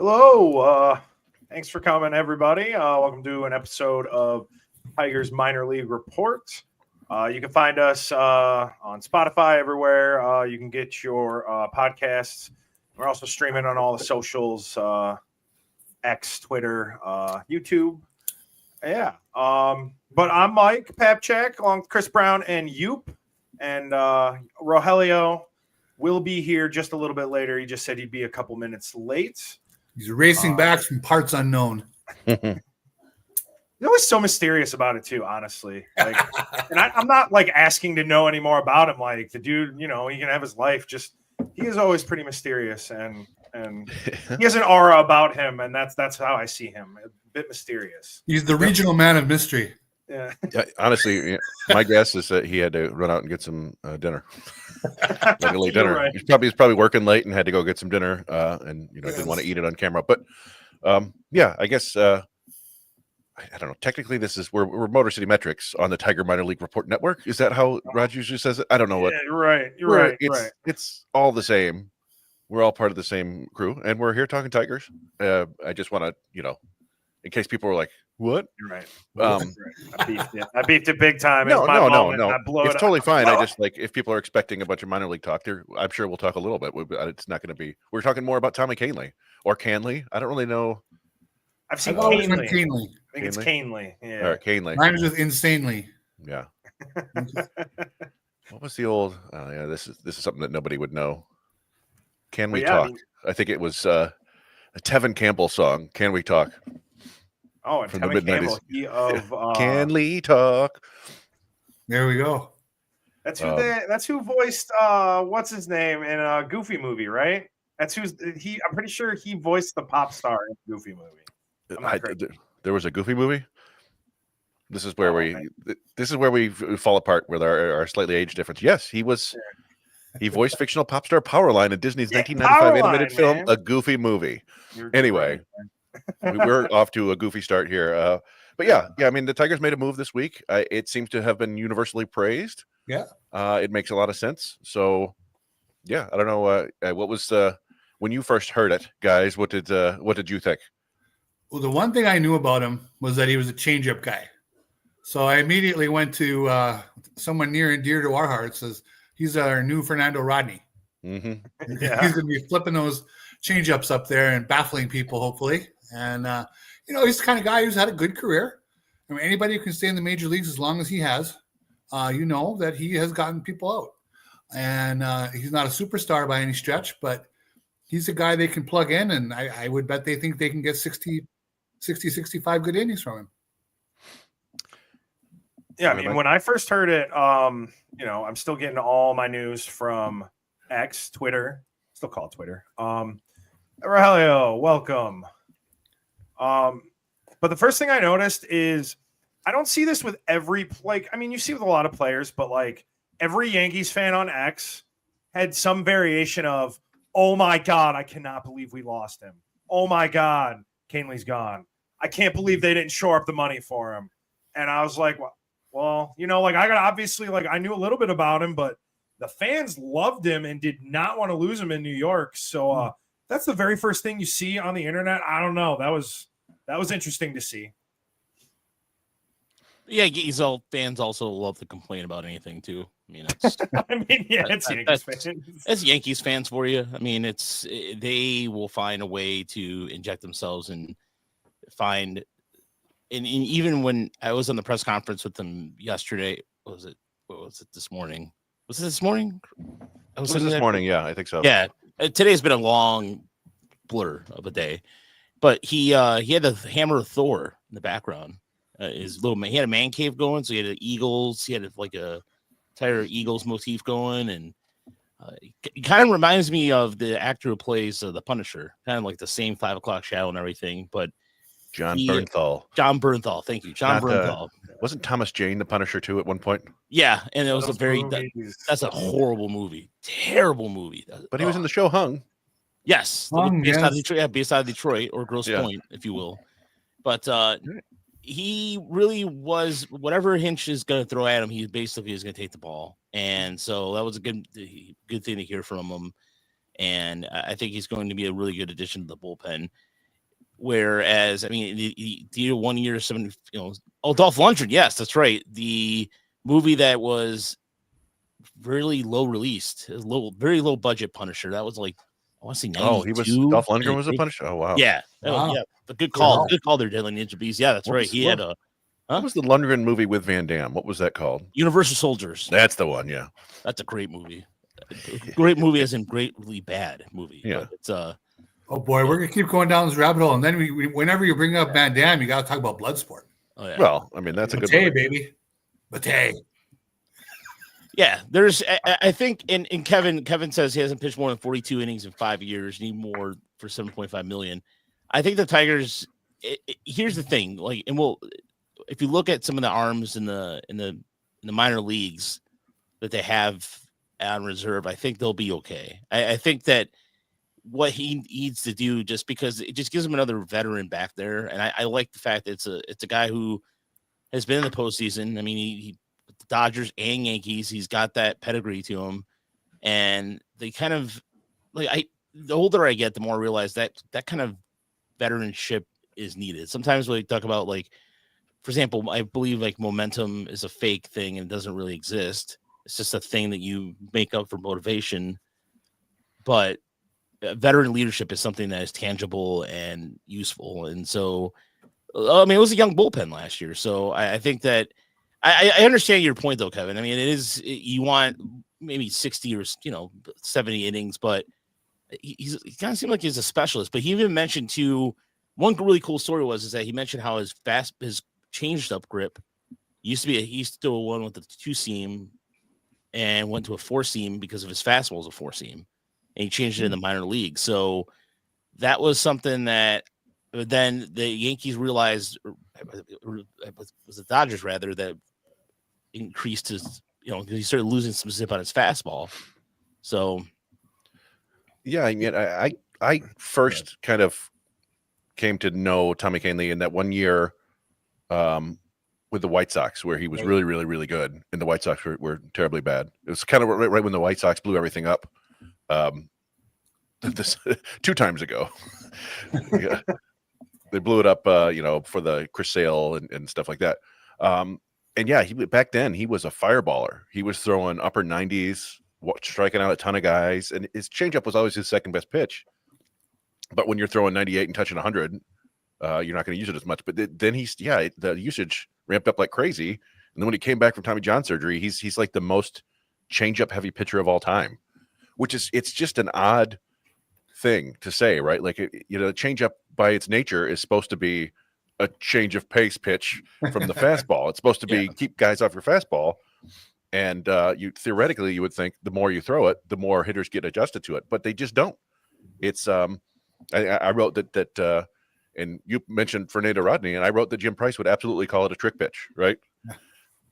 Hello. Thanks for coming, everybody. Welcome to an episode of Tigers Minor League Report. You can find us on Spotify everywhere. You can get your podcasts. We're also streaming on all the socials, X, Twitter, YouTube. Yeah. But I'm Mike Papchak along with Chris Brown and Yoop. And Rogelio will be here just a little bit later. He just said he'd be a couple minutes late. He's racing back from parts unknown. He's always so mysterious about it too, honestly. Like, and I'm not like asking to know any more about him. Like the dude, he can have his life. Just he is always pretty mysterious, and he has an aura about him, and that's how I see him. A bit mysterious. He's the regional man of mystery. Yeah. Honestly, my guess is that he had to run out and get some dinner, like a late dinner. Right. He's probably working late and had to go get some dinner, and didn't want to eat it on camera. But yeah, I guess I don't know. Technically, we're Motor City Metrics on the Tiger Minor League Report Network. Is that how Raj usually says it? I don't know what. Yeah, right. You're right. It's all the same. We're all part of the same crew, and we're here talking Tigers. I just want to, in case people are like, "What?" You're right. I beefed it big time. No. It's totally fine. I just if people are expecting a bunch of minor league talk, I'm sure we'll talk a little bit. It's not going to be. We're talking more about Tommy Kahnle or Kahnle. I don't really know. I've seen Kahnle. I think it's Kahnle. Yeah. All right, Kahnle. Mine is with insanely. Yeah. What was the old? Oh yeah, this is something that nobody would know. Can we talk? I think it was a Tevin Campbell song. Can we talk? Oh, and from Tevin the mid-90s. Campbell, Can we talk? There we go. That's who voiced what's his name in a Goofy movie, right? That's I'm pretty sure he voiced the pop star in the Goofy movie. There was a Goofy movie. This is where we fall apart with our slightly age difference. Yes, he was. He voiced fictional pop star Powerline in Disney's 1995 animated film, A Goofy Movie. Anyway, we're off to a goofy start here. But yeah. I mean, the Tigers made a move this week. It seems to have been universally praised. Yeah. It makes a lot of sense. So, yeah, I don't know. What was when you first heard it, guys? What did you think? Well, the one thing I knew about him was that he was a changeup guy. So I immediately went to someone near and dear to our hearts. As he's our new Fernando Rodney. Mm-hmm. Yeah. He's going to be flipping those changeups up there and baffling people, hopefully. And, he's the kind of guy who's had a good career. I mean, anybody who can stay in the major leagues as long as he has, that he has gotten people out. And he's not a superstar by any stretch, but he's a guy they can plug in. And I would bet they think they can get 60, 65 good innings from him. Yeah, I mean, when I first heard it, I'm still getting all my news from X, Twitter, still call it Twitter. Rogelio, welcome. But the first thing I noticed is I don't see this with every you see with a lot of players, but like every Yankees fan on X had some variation of, "Oh my God, I cannot believe we lost him. Oh my God, Kahnle's gone. I can't believe they didn't shore up the money for him." And I was like, well, I got obviously I knew a little bit about him, but the fans loved him and did not want to lose him in New York. So that's the very first thing you see on the internet. I don't know. That was interesting to see. Yeah, fans also love to complain about anything too. I mean, it's Yankees fans. It's Yankees fans for you. I mean, they will find a way to inject themselves and find. And even when I was on the press conference with them yesterday, what was it this morning? Was it this morning? It was this morning. Yeah, I think so. Yeah. Today's been a long blur of a day, but he had the hammer of Thor in the background. His little man, he had a man cave going. So he had the Eagles. He had like a entire Eagles motif going. And it kind of reminds me of the actor who plays the Punisher, kind of like the same 5 o'clock shadow and everything, but John Bernthal. Thank you. John Bernthal. Wasn't Thomas Jane the Punisher too at one point? Yeah, and it was that's a horrible movie. Terrible movie. But he was in the show Hung. Yes. Based out of Detroit or Grosse Pointe, if you will. But he really was, whatever Hinch is going to throw at him, he basically is going to take the ball. And so that was a good thing to hear from him. And I think he's going to be a really good addition to the bullpen. Whereas, I mean, the 1 year, 7, Dolph Lundgren, yes, that's right. The movie that was really low released, very low budget Punisher. That was like, I want to say 92. Oh, he was Dolph Lundgren was a Punisher. Oh wow. Yeah. Wow. Yeah. The good call. Good call there, Dylan Ninja Beast. Yeah, that's What right. was- He what- had a What was the Lundgren movie with Van Damme? What was that called? Universal Soldiers. That's the one. Yeah. That's a great movie. Great movie as in greatly bad movie. Yeah. But it's Oh boy, we're gonna keep going down this rabbit hole, and then whenever you bring up Van Damme, you got to talk about Bloodsport. oh yeah. Well, I mean, that's a good Bate, movie. baby, Bate. Yeah, there's I think and Kevin says he hasn't pitched more than 42 innings in 5 years, need more for 7.5 million. I think the Tigers here's the thing, like, and if you look at some of the arms in the minor leagues that they have on reserve, I think they'll be okay. I think that what he needs to do, just because it just gives him another veteran back there, and I like the fact that it's a guy who has been in the postseason. I mean, he the Dodgers and Yankees, he's got that pedigree to him, and they kind of like the older I get, the more I realize that kind of veteranship is needed. Sometimes we talk about, like, for example, I believe like momentum is a fake thing and it doesn't really exist. It's just a thing that you make up for motivation. But veteran leadership is something that is tangible and useful. And so, I mean, it was a young bullpen last year. So I think that I understand your point, though, Kevin. I mean, you want maybe 60 or 70 innings, but he kind of seemed like he's a specialist. But he even mentioned one really cool story is that he mentioned how his changed up grip he used to do one with the 2-seam and went to a 4-seam because of his fastball was a 4-seam, and he changed it in the minor league. So that was something that then the Yankees realized, was the Dodgers rather, that increased his, he started losing some zip on his fastball. So Yeah, and yet I first kind of came to know Tommy Kahnle in that 1 year with the White Sox, where he was really, really, really good, and the White Sox were terribly bad. It was kind of right when the White Sox blew everything up. This 2 times ago. Yeah. They blew it up, for the Chris Sale and stuff like that. And yeah, back then he was a fireballer. He was throwing upper 90s, striking out a ton of guys, and his changeup was always his second best pitch. But when you're throwing 98 and touching 100, you're not going to use it as much. But then the usage ramped up like crazy. And then when he came back from Tommy John surgery, he's like the most changeup heavy pitcher of all time, it's just an odd thing to say, right? Like, changeup by its nature is supposed to be a change of pace pitch from the fastball. It's supposed to be keep guys off your fastball. And you theoretically, you would think the more you throw it, the more hitters get adjusted to it, but they just don't. It's I wrote that and you mentioned Fernando Rodney, and I wrote that Jim Price would absolutely call it a trick pitch, right?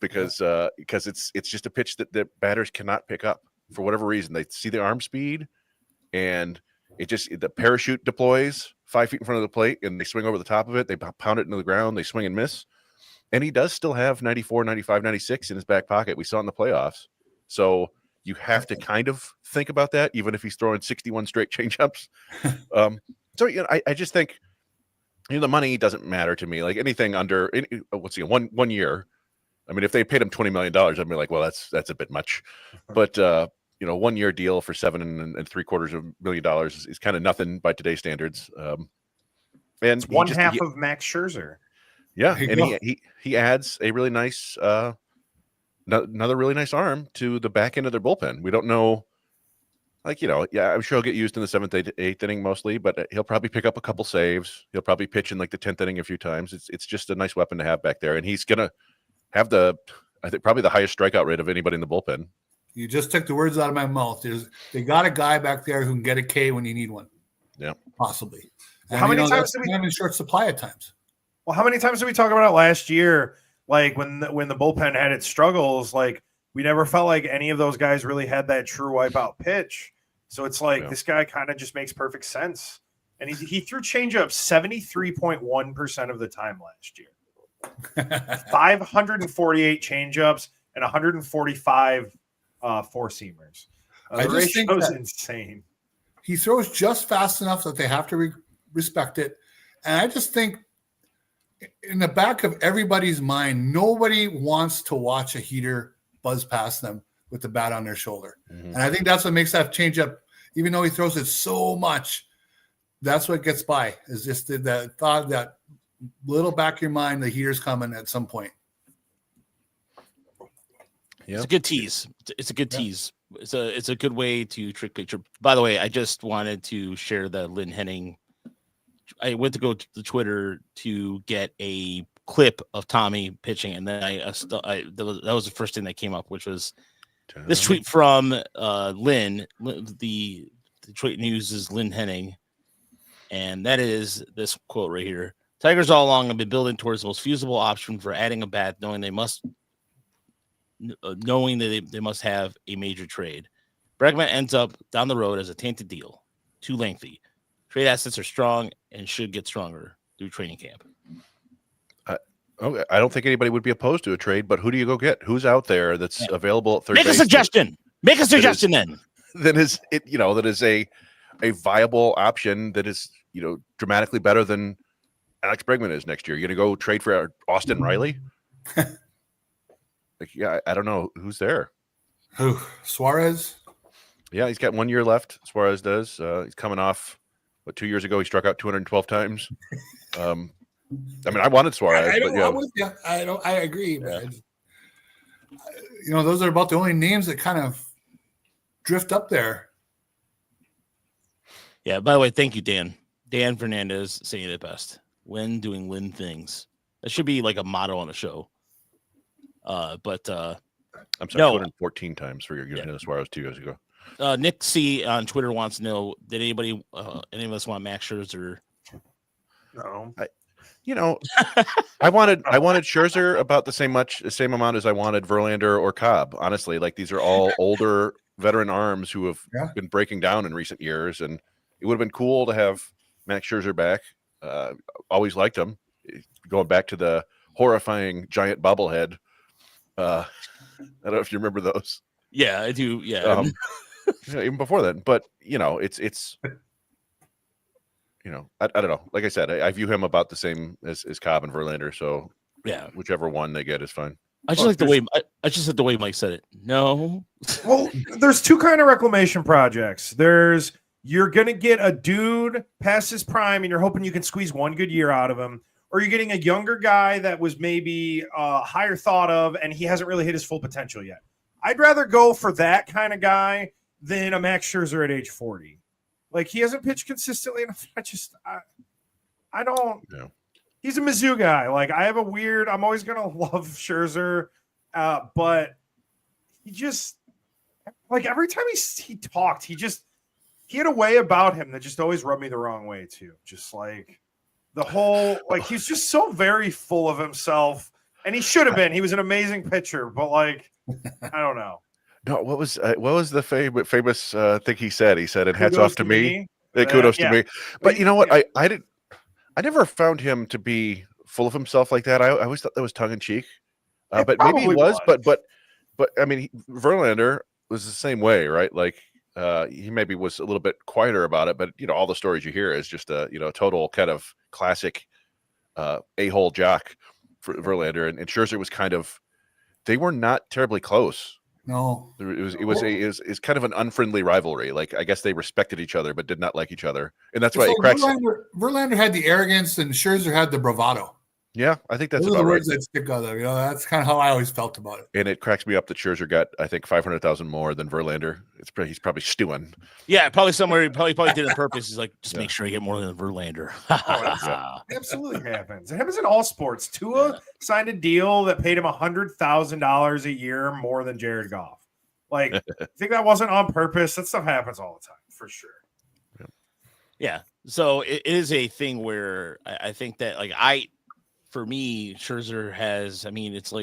Because it's just a pitch that batters cannot pick up for whatever reason. They see the arm speed, and the parachute deploys 5 feet in front of the plate, and they swing over the top of it. They pound it into the ground. They swing and miss. And he does still have 94, 95, 96 in his back pocket. We saw in the playoffs. So you have to kind of think about that, even if he's throwing 61 straight changeups. I just think, the money doesn't matter to me. Like anything under, 1 year. I mean, if they paid him $20 million, I'd be like, well, that's a bit much. But 1 year deal for $7.75 million is kind of nothing by today's standards. And it's one half of Max Scherzer. Yeah, and he adds a really nice, another really nice arm to the back end of their bullpen. We don't know, I'm sure he'll get used in the 7th, 8th inning mostly, but he'll probably pick up a couple saves. He'll probably pitch in like the 10th inning a few times. It's just a nice weapon to have back there, and he's gonna have probably the highest strikeout rate of anybody in the bullpen. You just took the words out of my mouth. They got a guy back there who can get a K when you need one. Yeah, possibly. And, how many times did we have in short supply at times? Well, how many times did we talk about it last year? Like when the bullpen had its struggles, like we never felt like any of those guys really had that true wipeout pitch. So it's like this guy kind of just makes perfect sense. And he threw changeup 73.1% of the time last year. 548 changeups and 145 4-seamers. The ratio is insane. He throws just fast enough that they have to respect it. And I just think in the back of everybody's mind, nobody wants to watch a heater buzz past them with the bat on their shoulder. Mhm. And I think that's what makes that changeup, even though he throws it so much, that's what gets by, is just the thought, that little back of your mind, the heater's coming at some point. Yeah. It's a good tease. It's a good tease. It's a good way to trick picture. By the way, I just wanted to share the Lynn Henning. I went to go to the Twitter to get a clip of Tommy pitching, and then that was the first thing that came up, which was this tweet from Lynn. The Detroit News is Lynn Henning, and that is this quote right here: "Tigers all along have been building towards the most feasible option for adding a bat, knowing that they must have a major trade. Bregman ends up down the road as a tainted deal, too lengthy. Trade assets are strong and should get stronger through training camp." Okay. I don't think anybody would be opposed to a trade, but who do you go get? Who's out there that's available at third Make a base suggestion. Make a suggestion then. that is a viable option that is, dramatically better than Alex Bregman is next year. You're going to go trade for Austin Riley? I don't know who's there. Who? Suarez? Yeah, he's got 1 year left. Suarez does. He's coming off 2 years ago. He struck out 212 times. I wanted Suarez. I agree. Yeah. But those are about the only names that kind of drift up there. Yeah. By the way, thank you, Dan. Dan Fernandez saying it best. When doing Lynn things. That should be like a motto on the show. I'm sorry, 214 times for your Suarez 2 years ago. Nick C on Twitter wants to know: did any of us want Max Scherzer? No. I wanted Scherzer about the same amount as I wanted Verlander or Cobb. Honestly, these are all older veteran arms who have been breaking down in recent years, and it would have been cool to have Max Scherzer back. Always liked him. Going back to the horrifying giant bobblehead. I don't know if you remember those. Yeah, I do. Yeah, even before that. But it's. I don't know. Like I said, I view him about the same as Cobb and Verlander. So yeah, whichever one they get is fine. I just like the way Mike said it. No. Well, there's two kind of reclamation projects. You're going to get a dude past his prime and you're hoping you can squeeze one good year out of him, or you're getting a younger guy that was maybe higher thought of and he hasn't really hit his full potential yet. I'd rather go for that kind of guy than a Max Scherzer at age 40. He hasn't pitched consistently enough. I don't. Yeah. He's a Mizzou guy. I'm always going to love Scherzer, but he just, every time he talked, he had a way about him that just always rubbed me the wrong way too. Just the whole, he's just so very full of himself, and he should have been. He was an amazing pitcher, but I don't know. No, what was the famous thing he said? He said, "And hats off to me." Kudos to me. But you know what? I never found him to be full of himself like that. I always thought that was tongue in cheek. But maybe he was. But I mean, Verlander was the same way, right? He maybe was a little bit quieter about it, but all the stories you hear is just a total kind of classic a-hole jock for Verlander, and Scherzer was kind of. They were not terribly close. No, it was kind of an unfriendly rivalry. I guess they respected each other but did not like each other, and that's why it cracks. Verlander had the arrogance, and Scherzer had the bravado. Yeah, I think that's those about are the right. words that stick out there. That's kind of how I always felt about it. And it cracks me up that Scherzer got, I think, 500,000 more than Verlander. He's probably stewing. Yeah, probably somewhere. He probably did it on purpose. He's just make sure I get more than Verlander. Absolutely happens. It happens in all sports. Tua signed a deal that paid him $100,000 a year more than Jared Goff. I think that wasn't on purpose. That stuff happens all the time, for sure. Yeah. So it is a thing where I think that for me, Scherzer has, it's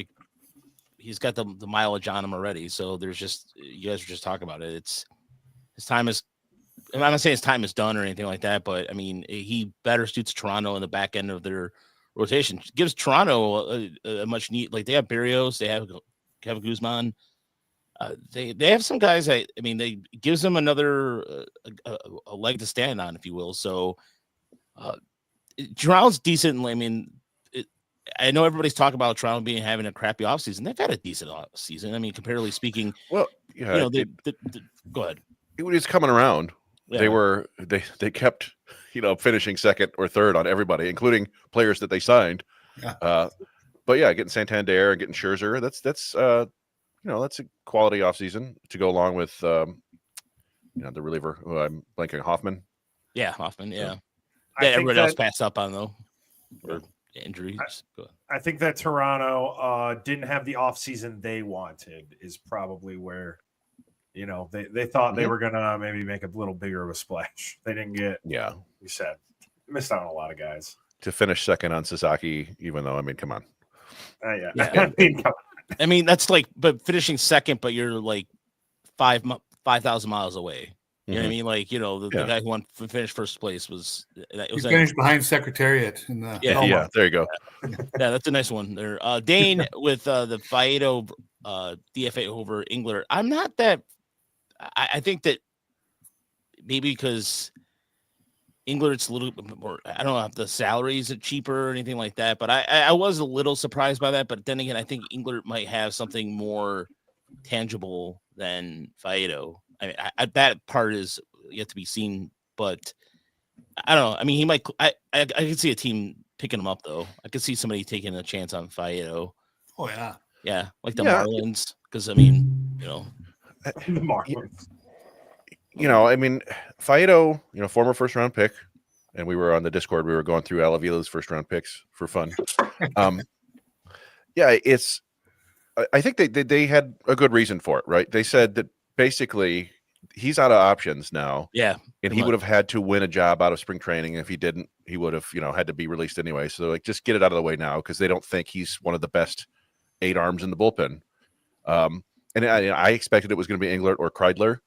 he's got the mileage on him already. So there's you guys were just talking about it. It's his time is, I'm not saying his time is done or anything like that, but he better suits Toronto in the back end of their rotation. Gives Toronto a much need. They have Berrios, they have Kevin Guzman. They have some guys. They gives them another a leg to stand on, if you will. So Toronto's decent. I mean, I know everybody's talking about Toronto having a crappy offseason. They've had a decent offseason. I mean, comparatively speaking. Well, yeah, go ahead. It was coming around. Yeah. They kept finishing second or third on everybody, including players that they signed. Yeah. But yeah, getting Santander and getting Scherzer, that's a quality offseason to go along with the reliever who I'm blanking, Hoffman. Yeah, Hoffman. Yeah, I think everybody else passed up on though, or injuries. I think that Toronto didn't have the offseason they wanted is probably where they thought they were gonna maybe make a little bigger of a splash. They didn't get. Yeah, you said missed out on a lot of guys to finish second on Sasaki. Even though, I mean, come on. Yeah. I mean, that's like, but finishing second, but you're like 5,000 miles away. You know what I mean? Like, the guy who won finished first place was finished behind Secretariat in the yeah. There you go. Yeah, that's a nice one there. Dane with the Faedo DFA over Engler. I'm not that. I think that maybe because Engler's a little bit more. I don't know if the salaries are cheaper or anything like that, but I was a little surprised by that. But then again, I think Engler might have something more tangible than Faedo. I mean, that part is yet to be seen, but I don't know. I mean, he might. I could see a team picking him up though. I could see somebody taking a chance on Faedo. Oh yeah, yeah, like the Marlins. Because I mean, the Marlins. I mean, Faedo, former first round pick, and we were on the Discord. We were going through Alavila's first round picks for fun. Yeah, I think they had a good reason for it, right? They said that basically he's out of options now. Yeah. And he would have had to win a job out of spring training. If he didn't, he would have, had to be released anyway. So like, just get it out of the way now, because they don't think he's one of the best 8 arms in the bullpen. And I expected it was going to be Englert or Kreidler,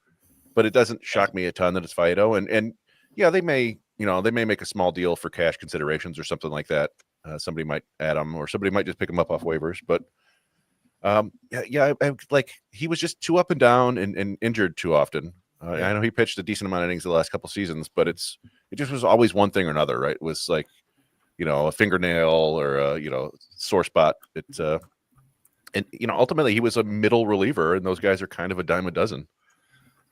but it doesn't shock me a ton that it's Faedo. And yeah, they may make a small deal for cash considerations or something like that. Somebody might add him, or somebody might just pick him up off waivers. But like, he was just too up and down and injured too often. I know he pitched a decent amount of innings the last couple seasons, but it just was always one thing or another, right? It was like, a fingernail or a, sore spot. And ultimately he was a middle reliever, and those guys are kind of a dime a dozen.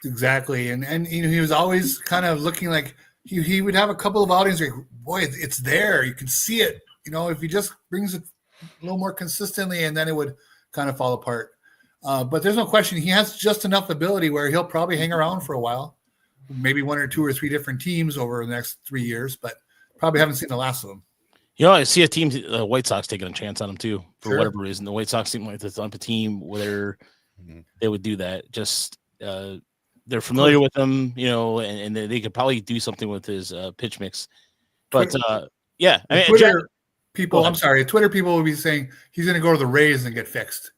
Exactly. And he was always kind of looking like he would have a couple of outings where, boy, it's there. You can see it. If he just brings it a little more consistently, and then it would kind of fall apart. But there's no question he has just enough ability where he'll probably hang around for a while, maybe 1 or 2 or 3 different teams over the next 3 years, but probably haven't seen the last of them. I see a team, the White Sox, taking a chance on him too, for whatever reason. The White Sox seem like the type of team where they would do that. Just they're familiar with him, and they could probably do something with his pitch mix. But yeah, I mean, Twitter people will be saying he's going to go to the Rays and get fixed.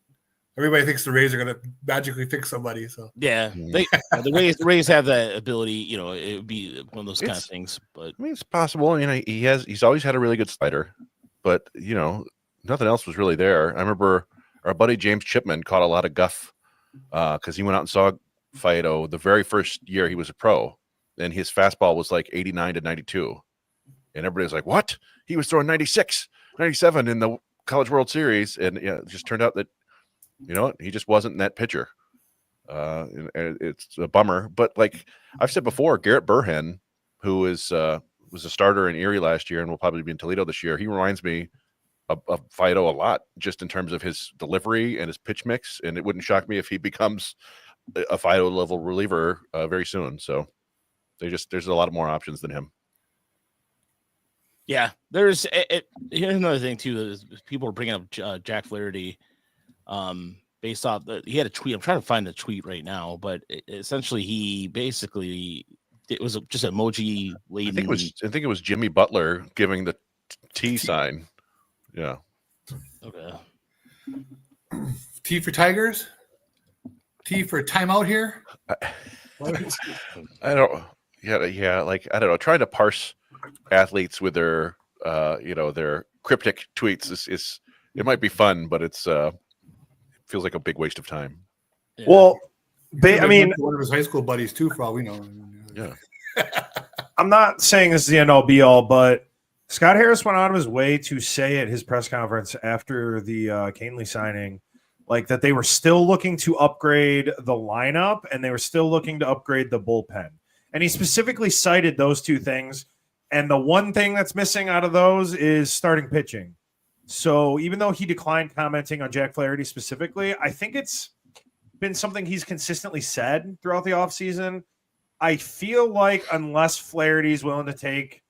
Everybody thinks the Rays are going to magically fix somebody. So yeah, the Rays have that ability. It would be one of those kind of things. But I mean, it's possible. He's always had a really good slider, but nothing else was really there. I remember our buddy James Chipman caught a lot of guff because he went out and saw Faedo the very first year he was a pro, and his fastball was like 89 to 92, and everybody was like, "What? He was throwing 96, 97 in the College World Series," and it just turned out that. He just wasn't that pitcher. It's a bummer. But like I've said before, Garrett Burhen, who was a starter in Erie last year and will probably be in Toledo this year, he reminds me of Faedo a lot, just in terms of his delivery and his pitch mix. And it wouldn't shock me if he becomes a Faedo level reliever very soon. So there's a lot of more options than him. Yeah, here's another thing too. People are bringing up Jack Flaherty. Based off he had a tweet. I'm trying to find the tweet right now, but essentially it was just emoji laden. I think it was Jimmy Butler giving the T sign. Yeah. Okay. T for Tigers. T for timeout here. I don't. Yeah. Like, I don't know. Trying to parse athletes with their their cryptic tweets is it might be fun, but it's feels like a big waste of time. Yeah. Well, I mean, one of his high school buddies too, for all we know. Yeah. I'm not saying this is the end all be all, but Scott Harris went out of his way to say at his press conference after the Kahnle signing, like that they were still looking to upgrade the lineup and they were still looking to upgrade the bullpen. And he specifically cited those two things. And the one thing that's missing out of those is starting pitching. So even though he declined commenting on Jack Flaherty specifically, I think it's been something he's consistently said throughout the offseason. I feel like unless Flaherty's willing to take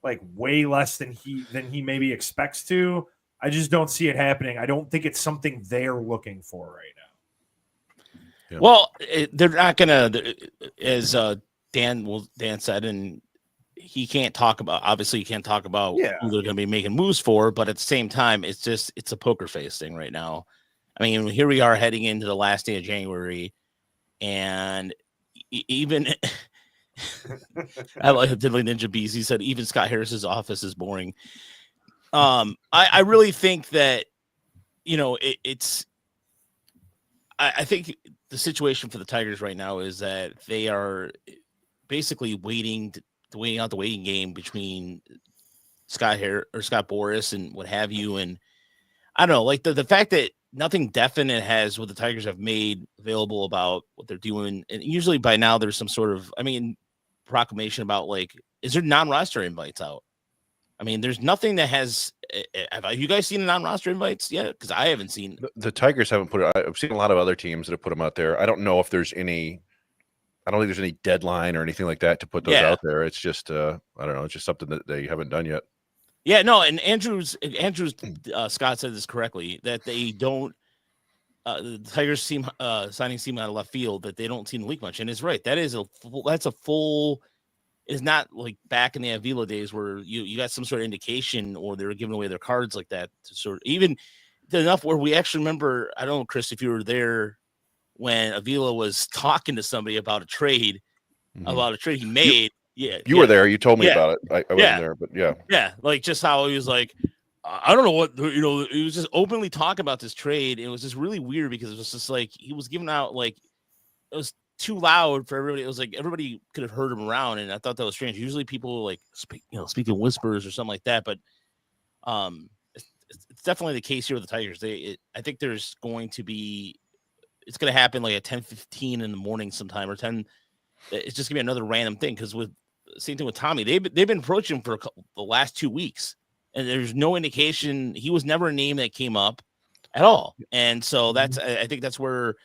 like way less than he maybe expects to, I just don't see it happening. I don't think it's something they're looking for right now. Yeah. Well, they're not gonna, as Dan said, and he can't talk about. Obviously, he can't talk about who they're gonna be making moves for. But at the same time, it's a poker face thing right now. I mean, here we are heading into the last day of January, and even. I like Diddly Ninja Bees. He said even Scott Harris's office is boring. I really think that, you know, I think the situation for the Tigers right now is that they are basically waiting out the waiting game between Scott Boras and what have you. And I don't know, like the fact that nothing definite has what the Tigers have made available about what they're doing. And usually by now there's some sort of, proclamation about like, is there non-roster invites out? I mean, there's nothing that has. Have you guys seen the non-roster invites yet? Because I haven't seen. The Tigers haven't put it. I've seen a lot of other teams that have put them out there. I don't know if there's any. I don't think there's any deadline or anything like that to put those out there. It's just, I don't know. It's just something that they haven't done yet. Yeah, no. And Andrews Scott said this correctly, that they don't. The Tigers signing seem out of left field, that they don't seem to leak much, and it's right. That's a full. It's not like back in the Avila days where you got some sort of indication or they were giving away their cards like that to sort of even enough where we actually remember. I don't know, Chris, if you were there when Avila was talking to somebody about a trade he made. You were there. You told me about it. I wasn't there, but yeah, like just how he was like. I don't know what, he was just openly talking about this trade. It was just really weird because it was just like he was giving out, like, it was too loud for everybody. It was like everybody could have heard him around, and I thought that was strange. Usually people like speak in whispers or something like that, but it's definitely the case here with the Tigers. I think there's going to be, it's going to happen like at 10:15 in the morning sometime, or 10. It's just gonna be another random thing because with same thing with Tommy, they've been approaching him for the last 2 weeks. And there's no indication. He was never a name that came up at all. And so I think that's where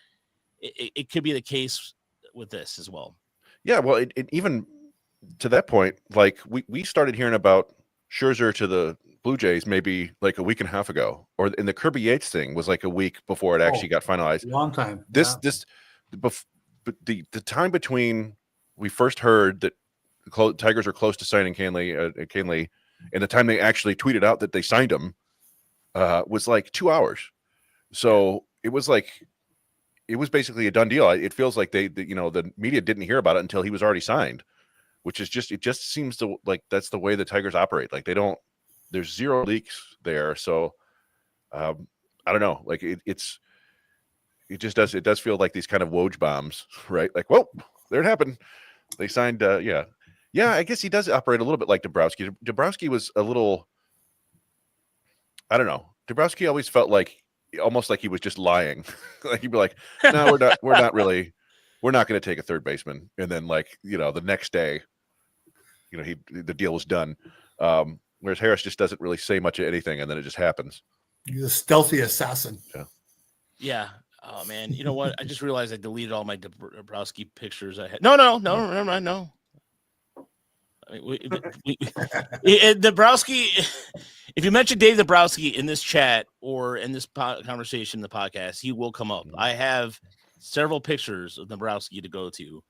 it could be the case with this as well. Yeah. Well, it even to that point, like we started hearing about Scherzer to the Blue Jays maybe like a week and a half ago, and the Kirby Yates thing was like a week before it actually got finalized. Long time. The time between we first heard that the Tigers are close to signing Kahnle, and the time they actually tweeted out that they signed him was like 2 hours. So it was basically a done deal. It feels like the media didn't hear about it until he was already signed, which is it just seems to like that's the way the Tigers operate. Like there's zero leaks there. So I don't know. Like it does feel like these kind of Woj bombs, right? Like, well, there it happened. They signed. Yeah, I guess he does operate a little bit like Dabrowski. Dabrowski was a little, I don't know. Dabrowski always felt like almost like he was just lying. Like he'd be like, "No, we're not going to take a third baseman." And then the next day, the deal was done. Whereas Harris just doesn't really say much of anything, and then it just happens. He's a stealthy assassin. Yeah. Oh man, you know what? I just realized I deleted all my Dabrowski pictures I had. No, never mind. No. Dabrowski, if you mention Dave Dabrowski in this chat or in this conversation in the podcast, he will come up. I have several pictures of Dabrowski to go to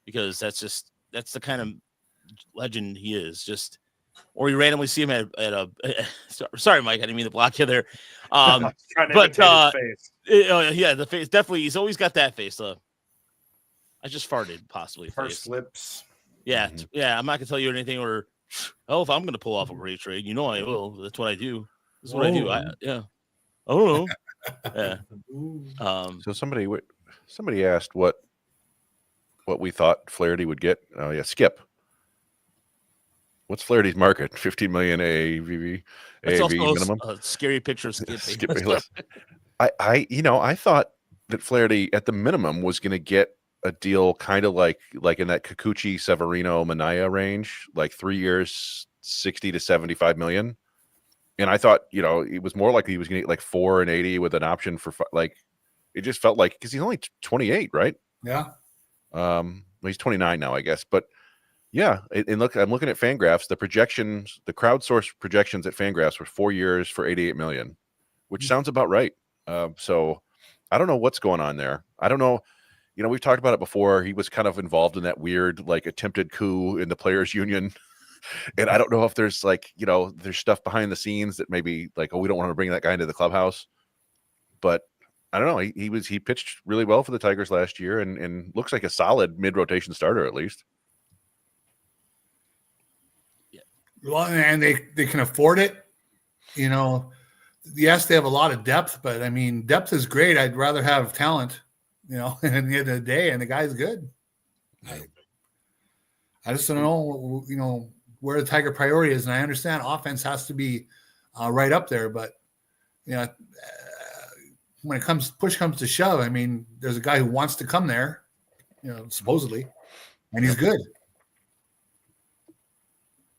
because that's the kind of legend he is. Or you randomly see him at a sorry, Mike, I didn't mean to block you there. But the face definitely. He's always got that face. I just farted, possibly. First lips. Yeah, yeah. I'm not gonna tell you anything. Or if I'm gonna pull off a great trade, I will. That's what I do. That's what I do. I don't know. Yeah. So somebody asked what we thought Flaherty would get. Oh yeah, Skip. What's Flaherty's market? 15 million AAV That's also minimum. a scary picture of Skip. Skip Bayless. I thought that Flaherty at the minimum was going to get a deal kind of like in that Kikuchi Severino Manaya range, like 3 years, 60 to 75 million. And I thought, it was more likely he was going to get like 4 and 80 with an option for like, it just felt like, because he's only 28, right? Yeah. Well, he's 29 now, I guess. But yeah, and look, I'm looking at Fangraphs. The projections, the crowdsourced projections at Fangraphs were 4 years for 88 million, which sounds about right. So I don't know what's going on there. I don't know. We've talked about it before. He was kind of involved in that weird, like, attempted coup in the players' union. And I don't know if there's there's stuff behind the scenes that maybe like, we don't want to bring that guy into the clubhouse. But I don't know. He pitched really well for the Tigers last year and looks like a solid mid-rotation starter at least. Well, and they can afford it. Yes, they have a lot of depth, but I mean, depth is great. I'd rather have talent, at the end of the day, and the guy's good. I just don't know, where the Tiger priority is. And I understand offense has to be right up there, but, when push comes to shove, I mean, there's a guy who wants to come there, supposedly, and he's good.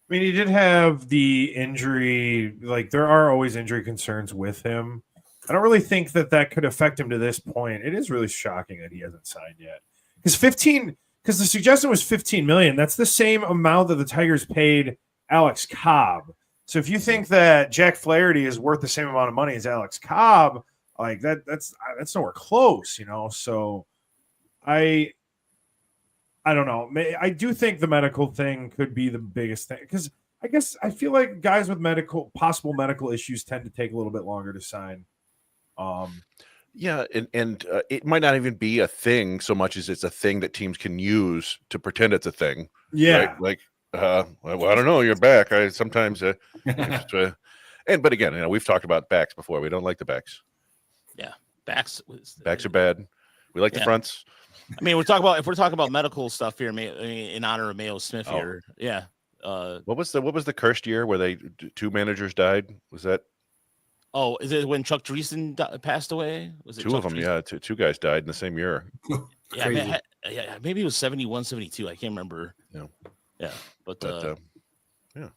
I mean, he did have the injury. Like, there are always injury concerns with him. I don't really think that could affect him to this point. It is really shocking that he hasn't signed yet. Because the suggestion was 15 million. That's the same amount that the Tigers paid Alex Cobb. So if you think that Jack Flaherty is worth the same amount of money as Alex Cobb, like that's nowhere close, So I don't know. I do think the medical thing could be the biggest thing, because I guess I feel like guys with possible medical issues tend to take a little bit longer to sign. Yeah, and it might not even be a thing so much as it's a thing that teams can use to pretend it's a thing. Yeah, right? Like, well, I don't know. You're back. I sometimes, but again, we've talked about backs before. We don't like the backs. Yeah, backs are bad. We like the fronts. I mean, if we're talking about medical stuff here, in honor of Mayo Smith here. Yeah. What was the cursed year where two managers died? Was that? Oh, is it when Chuck Dreesen passed away? Was it two of them? Yeah, two guys died in the same year. Yeah, maybe it was 71, 72. I can't remember. Yeah, but yeah. Well,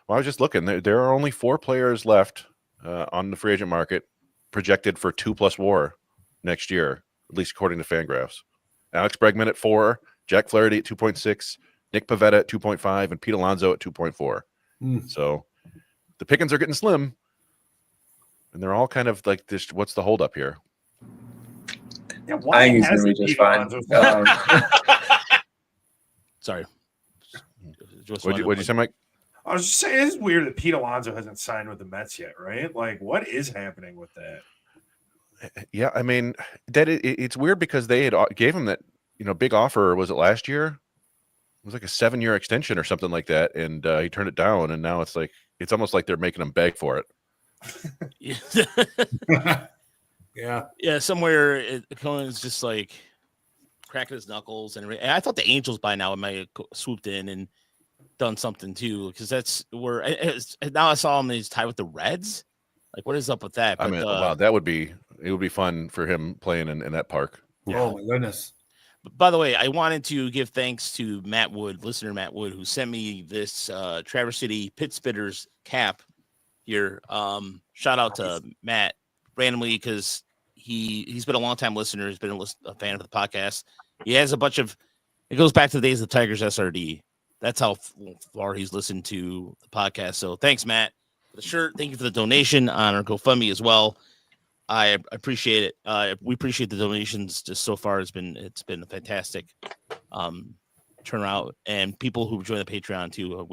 I was just looking. There are only 4 players left on the free agent market projected for 2+ WAR next year, at least according to Fangraphs. Alex Bregman at 4, Jack Flaherty at 2.6, Nick Pivetta at 2.5, and Pete Alonso at 2.4. So the pickings are getting slim. And they're all kind of like this. What's the holdup here? Yeah, I think he's going to be just fine. Sorry. What'd you say, Mike? I was just saying, it's weird that Pete Alonso hasn't signed with the Mets yet, right? Like, what is happening with that? Yeah, I mean, it's weird because they had gave him that big offer. Was it last year? It was like a 7-year extension or something like that, and he turned it down. And now it's almost like they're making him beg for it. Yeah. Somewhere Cohen's just like cracking his knuckles, and I thought the Angels by now might have swooped in and done something too, because that's where now I saw him. He's tied with the Reds. Like, what is up with that? But, wow, it would be fun for him playing in that park. Yeah. Oh my goodness. By the way, I wanted to give thanks to listener Matt Wood, who sent me this Traverse City Pit Spitters cap here. Shout out to Matt randomly, because he's been a long time listener. He's been a fan of the podcast. He has a bunch of, it goes back to the days of the Tigers SRD. That's how far he's listened to the podcast. So thanks, Matt, for the shirt. Thank you for the donation on our GoFundMe as well. I appreciate it. We appreciate the donations. Just so far, it's been a fantastic turnout, and people who join the Patreon too.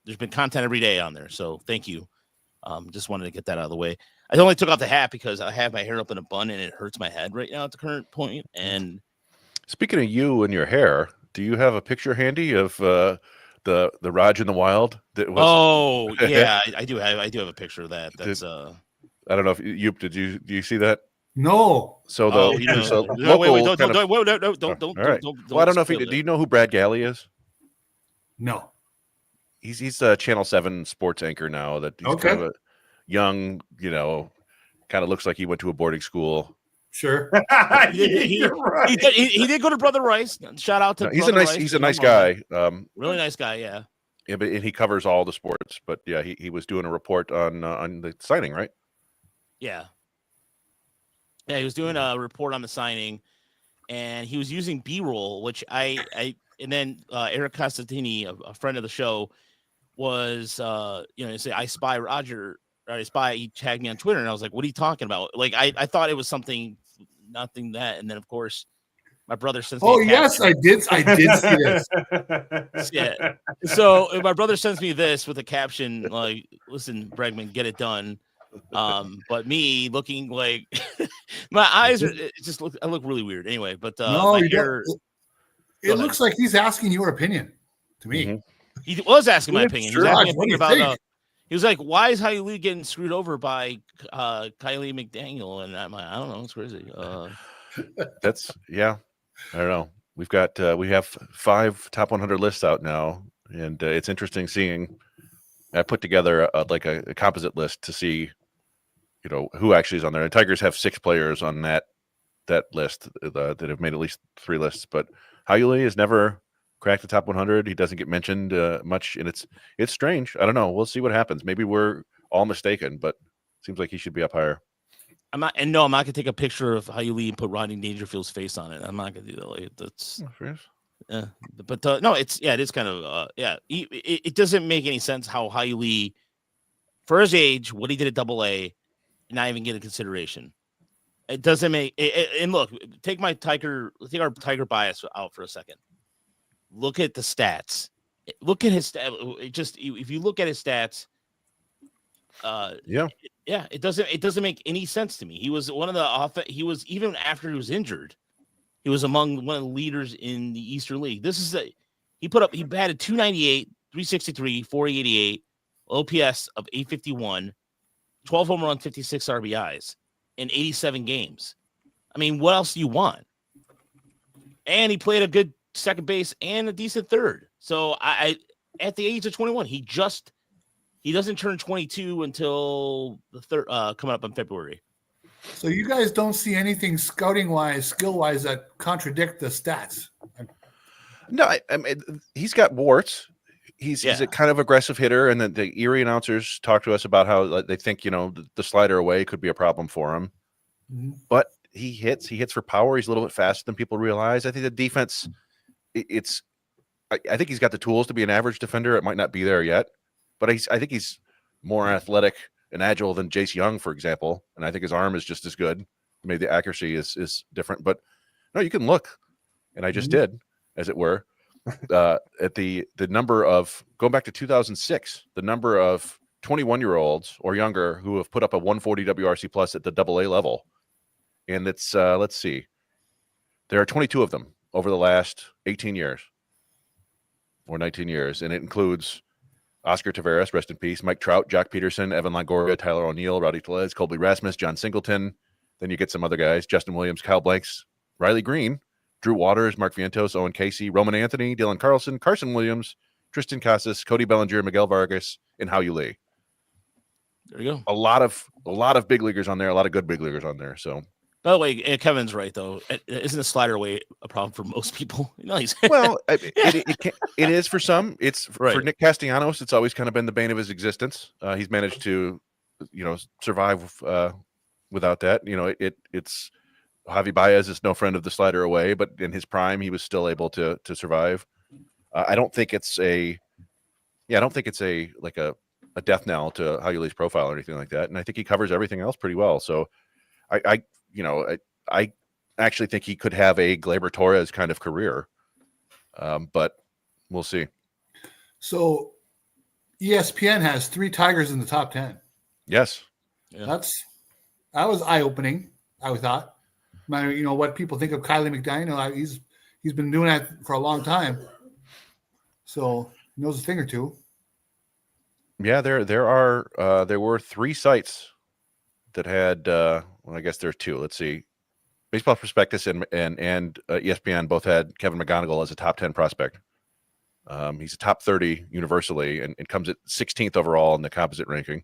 There's been content every day on there, so thank you. Just wanted to get that out of the way. I only took off the hat because I have my hair up in a bun and it hurts my head right now at the current point. And speaking of you and your hair, do you have a picture handy of the Raj in the Wild? Yeah, I do have a picture of that. That's I don't know if do you see that? No. So don't. Well, I don't know if do you know who Brad Galley is? No. He's a Channel 7 sports anchor now. That he's kind of a young, kind of looks like he went to a boarding school. Sure. You're right. He did go to Brother Rice. Shout out to he's a nice guy. Really nice guy. Yeah. Yeah, but and he covers all the sports. But yeah, he was doing a report on the signing, right? Yeah. Yeah, he was doing a report on the signing, and he was using B-roll, which and then Eric Costantini, a friend of the show, was say I spy Roger, or I spy. He tagged me on Twitter, and I was like, "What are you talking about?" Like I thought it was nothing that, and then of course my brother sends me. Oh yes, I did see this. Yeah. So my brother sends me this with a caption like, "Listen, Bregman, get it done." But me looking like my eyes I look really weird anyway. But no, it looks like he's asking your opinion to me. Mm-hmm. He was asking my opinion. Sure. He was asking about. He was like, "Why is Howie Lee getting screwed over by Kylie McDaniel?" And I'm like, "I don't know. It's crazy." I don't know. We've got we have 5 top 100 lists out now, and it's interesting seeing. I put together a composite list to see, who actually is on there. And Tigers have 6 players on that list that have made at least 3 lists, but Howie Lee has never cracked the top 100. He doesn't get mentioned much, and it's strange. I don't know. We'll see what happens. Maybe we're all mistaken, but it seems like he should be up higher. I'm not going to take a picture of Howie Lee and put Rodney Dangerfield's face on it. I'm not going to do that. Like, that's yeah. But no, it is kind of it doesn't make any sense how Howie Lee, for his age, what he did at AA, not even get a consideration. It doesn't make it. And look, take our Tiger bias out for a second. Look at the stats. Look at his stat. If you look at his stats, it doesn't make any sense to me. He was one of the he was, even after he was injured, he was among one of the leaders in the Eastern League. He batted 298, 363, 488, OPS of 851, 12 home runs, 56 RBIs in 87 games. I mean, what else do you want? And he played a good second base and a decent third. So I at the age of 21, he doesn't turn 22 until the third coming up in February. So you guys don't see anything scouting wise, skill wise that contradict the stats? No, I mean, he's got warts. He's a kind of aggressive hitter, and then the Erie announcers talk to us about how they think the slider away could be a problem for him. Mm-hmm. But he hits for power. He's a little bit faster than people realize. I think the defense, I think he's got the tools to be an average defender. It might not be there yet, but I think he's more athletic and agile than Jace Young, for example. And I think his arm is just as good. Maybe the accuracy is different, but no, you can look. And I just did, as it were, at the number of, going back to 2006, the number of 21-year-olds or younger who have put up a 140 WRC plus at the AA level. And it's, let's see, there are 22 of them over the last 18 years or 19 years. And it includes Oscar Taveras, rest in peace, Mike Trout, Jock Peterson, Evan Longoria, Tyler O'Neill, Rowdy Tellez, Colby Rasmus, John Singleton. Then you get some other guys, Justin Williams, Kyle Blanks, Riley Green, Drew Waters, Mark Vientos, Owen Casey, Roman Anthony, Dylan Carlson, Carson Williams, Tristan Casas, Cody Bellinger, Miguel Vargas, and Howie Lee. There you go. A lot of big leaguers on there, a lot of good big leaguers on there. So, by the way, Kevin's right though. Isn't the slider away a problem for most people? Well, it is for some. It's for Nick Castellanos. It's always kind of been the bane of his existence. He's managed to, survive without that. It's Javi Baez is no friend of the slider away, but in his prime, he was still able to survive. I don't think it's a death knell to Howie Lee's profile or anything like that. And I think he covers everything else pretty well. So I actually think he could have a Gleyber Torres kind of career, but we'll see. So ESPN has 3 Tigers in the top 10. Yes. Yeah. That was eye-opening, I thought. What people think of Kylie McDaniel, he's been doing that for a long time. So he knows a thing or two. Yeah, there were 3 sites that had I guess there are 2. Let's see. Baseball Prospectus and ESPN both had Kevin McGonigal as a top 10 prospect. He's a top 30 universally and comes at 16th overall in the composite ranking.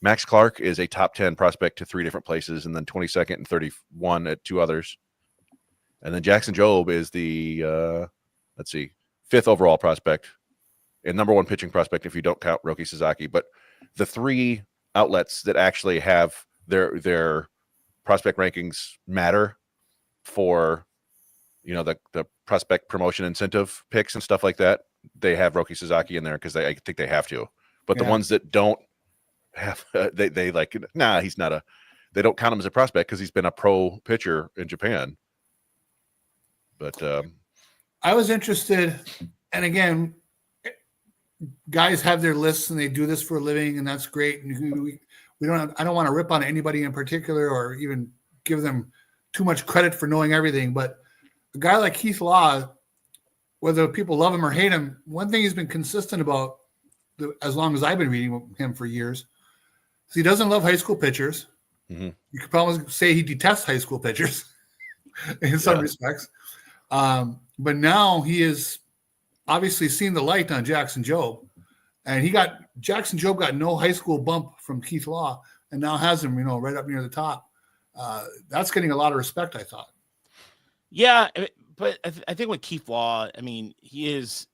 Max Clark is a top 10 prospect to 3 different places, and then 22nd and 31 at 2 others. And then Jackson Jobe is the 5th overall prospect and number 1 pitching prospect if you don't count Roki Sasaki. But the 3 outlets that actually have their prospect rankings matter for the prospect promotion incentive picks and stuff like that, they have Roki Sasaki in there because I think they have to. But the ones that don't have, they like, nah, he's not they don't count him as a prospect because he's been a pro pitcher in Japan. But I was interested, and again, guys have their lists and they do this for a living, and that's great. And I don't want to rip on anybody in particular or even give them too much credit for knowing everything, but a guy like Keith Law, whether people love him or hate him, one thing he's been consistent about as long as I've been reading him for years is he doesn't love high school pitchers. Mm-hmm. You could probably say he detests high school pitchers in some respects. But now he is obviously seen the light on Jackson Jobe, and Jackson Jobe got no high school bump from Keith Law and now has him, right up near the top. That's getting a lot of respect, I thought. Yeah, but I think with Keith Law, I mean, he's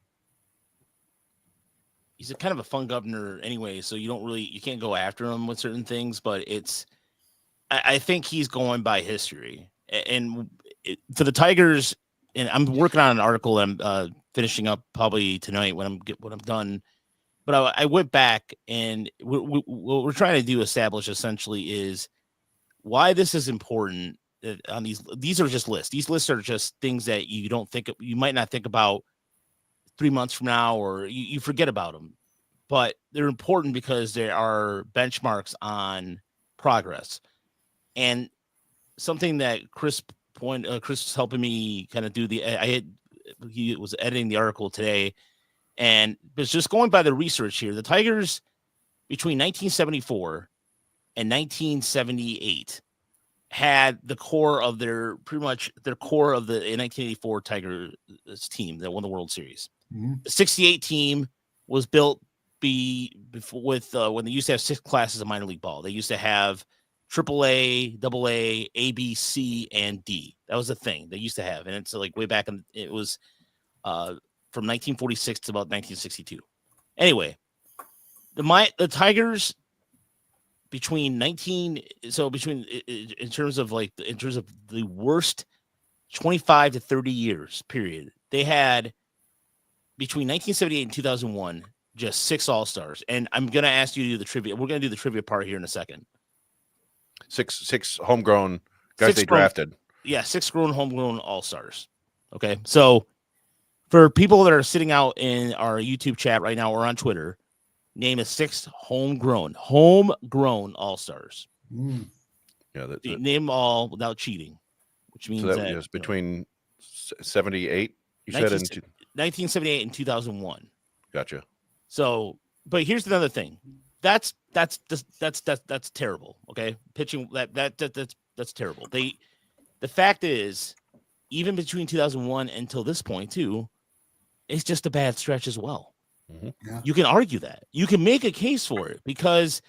a kind of a fun governor anyway, so you can't go after him with certain things, but I think he's going by history. And for the Tigers, and I'm working on an article that I'm finishing up probably tonight when I'm done. But I went back, and what we're trying to establish essentially is why this is important. On these are just lists. These lists are just things that you might not think about 3 months from now, or you forget about them, but they're important because there are benchmarks on progress. And something that Chris was helping me kind of do he was editing the article today, and it's just going by the research here. The Tigers between 1974 and 1978 had the core of the in 1984 Tigers team that won the World Series. Mm-hmm. The 68 team was built with when they used to have 6 classes of minor league ball. They used to have AAA, AA, A, B, C, and D. That was the thing they used to have, and it's like way back it was from 1946 to about 1962. Anyway, the Tigers between in terms of the worst 25 to 30 years period, they had between 1978 and 2001 just 6 All-Stars. And I'm going to ask you to do the trivia. We're going to do the trivia part here in a second. 6 homegrown guys they drafted. Yeah, 6 homegrown All-Stars. Okay, so for people that are sitting out in our YouTube chat right now or on Twitter, name is 6 homegrown All-Stars. Mm. Yeah, name them all without cheating, which means that was between 78. You said 1978 and 2001. Gotcha. So, but here's another thing. That's terrible. Okay, pitching that's terrible. The fact is, even between 2001 until this point too, it's just a bad stretch as well. Mm-hmm. Yeah. You can argue that. You can make a case for it because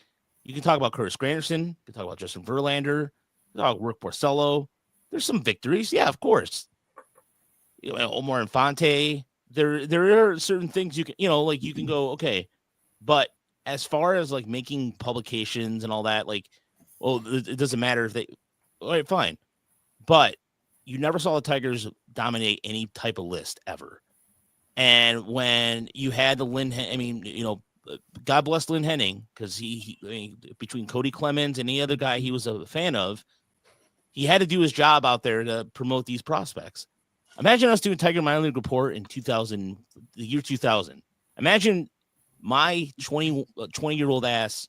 you can talk about Curtis Granderson, you can talk about Justin Verlander, you can talk about Rick Porcello. There's some victories, yeah, of course. Omar Infante. There are certain things you can, you can go, okay, but as far as like making publications and all that, it doesn't matter if all right, fine. But you never saw the Tigers dominate any type of list ever. And when you had the God bless Lynn Henning, because he between Cody Clemens and any other guy he was a fan of, he had to do his job out there to promote these prospects. Imagine us doing Tiger Minor League Report in the year 2000. Imagine my 21-year-old ass,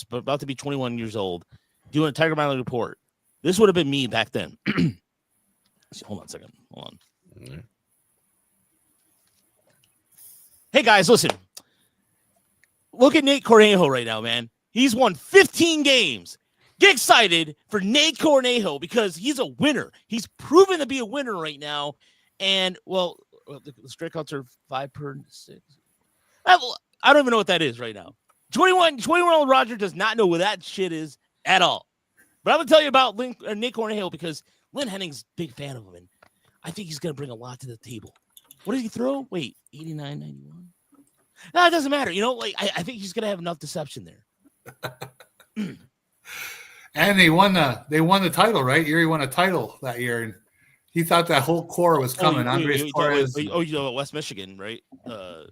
but about to be 21 years old, doing a Tiger Minor League Report. This would have been me back then. Hold on a second. Hold on. Mm-hmm. Hey, guys, listen. Look at Nate Cornejo right now, man. He's won 15 games. Get excited for Nate Cornejo because he's a winner. He's proven to be a winner right now. And, well, the strikeouts are 5 per 6. I don't even know what that is right now. 21-year-old Roger does not know what that shit is at all. But I'm going to tell you about Nick Cornhill because Lynn Henning's a big fan of him, and I think he's going to bring a lot to the table. What did he throw? Wait, 89, 91? No, it doesn't matter. I think he's going to have enough deception there. And they won the title, right? Erie won a title that year, and he thought that whole core was coming. Andres Torres. You know West Michigan, right? I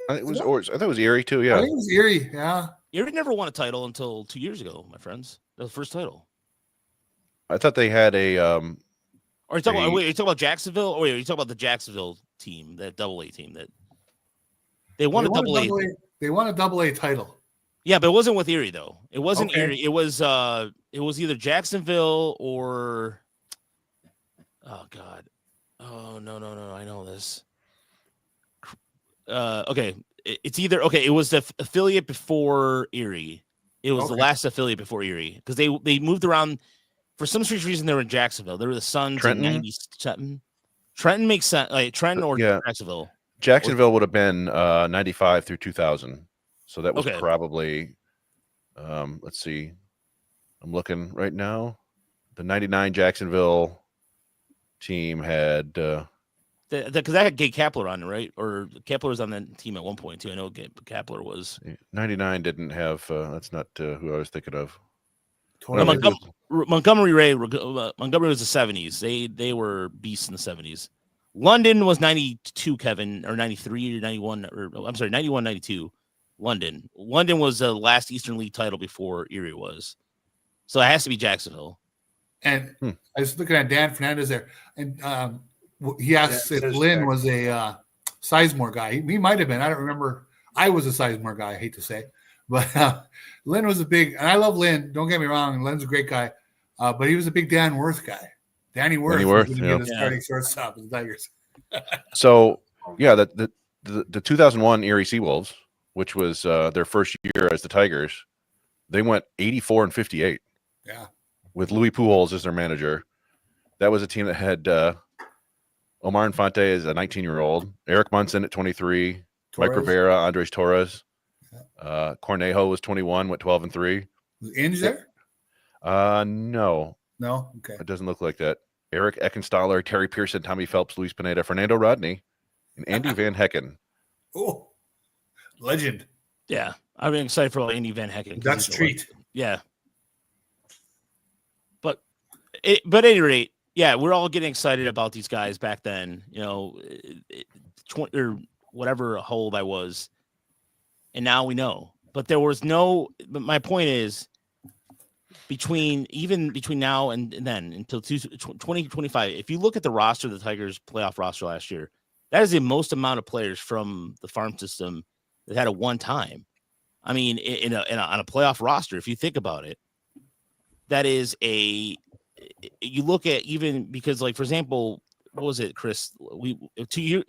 thought it was Erie too. Yeah, I think it was Erie. Yeah, Erie never won a title until 2 years ago, my friends. That was the first title. I thought they had a. Are you talking about Jacksonville? Or are you talking about the Jacksonville team, that AA team that they won a double A? They won a AA title. Yeah, but it wasn't with Erie though. It wasn't Okay. Erie. It was either Jacksonville or oh god. Oh no. I know this. Okay. It's either it was the affiliate before Erie. It was the last affiliate before Erie because they moved around for some strange reason. They were in Jacksonville. They were the Suns in 97. Trenton makes sense. Like Trenton or Jacksonville. Jacksonville would have been 95 through 2000. So that was probably, let's see, I'm looking right now. The 99 Jacksonville team had. Because that had Gabe Kapler on it, right? Or Kapler was on that team at one point, too. I know Kapler was. 99 didn't have, that's not who I was thinking of. Montgomery was the 70s. They were beasts in the 70s. London was 92, Kevin, or 93 or 91, or I'm sorry, 91, 92. London was the last Eastern League title before Erie was. So it has to be Jacksonville. And I was looking at Dan Fernandez there, and he asked if Lynn was a Sizemore guy. He might have been. I don't remember. I was a Sizemore guy, I hate to say. But Lynn was a big – and I love Lynn. Don't get me wrong. Lynn's a great guy. But he was a big Dan Worth guy. Danny Worth was going to be the starting shortstop of the Tigers. So, yeah, the 2001 Erie Seawolves, which was their first year as the Tigers, they went 84-58. Yeah. With Louis Pujols as their manager. That was a team that had Omar Infante as a 19-year-old, Eric Munson at 23, Mike Rivera, Andres Torres. Cornejo was 21, went 12-3. Was Inge there? No. No? Okay. It doesn't look like that. Eric Eckenstaller, Terry Pearson, Tommy Phelps, Luis Pineda, Fernando Rodney, and Andy Van Hecken. Oh, legend. Yeah. I'm excited for Andy Van Hecken. That's a treat. Yeah. But at any rate, yeah, we're all getting excited about these guys back then, 20 or whatever hole I was. And now we know. But there was but my point is, between now and then until 2025, if you look at the roster, the Tigers playoff roster last year, that is the most amount of players from the farm system that had a one time. I mean, on a playoff roster, if you think about it, that is you look at even because, like, for example, what was it, Chris? 2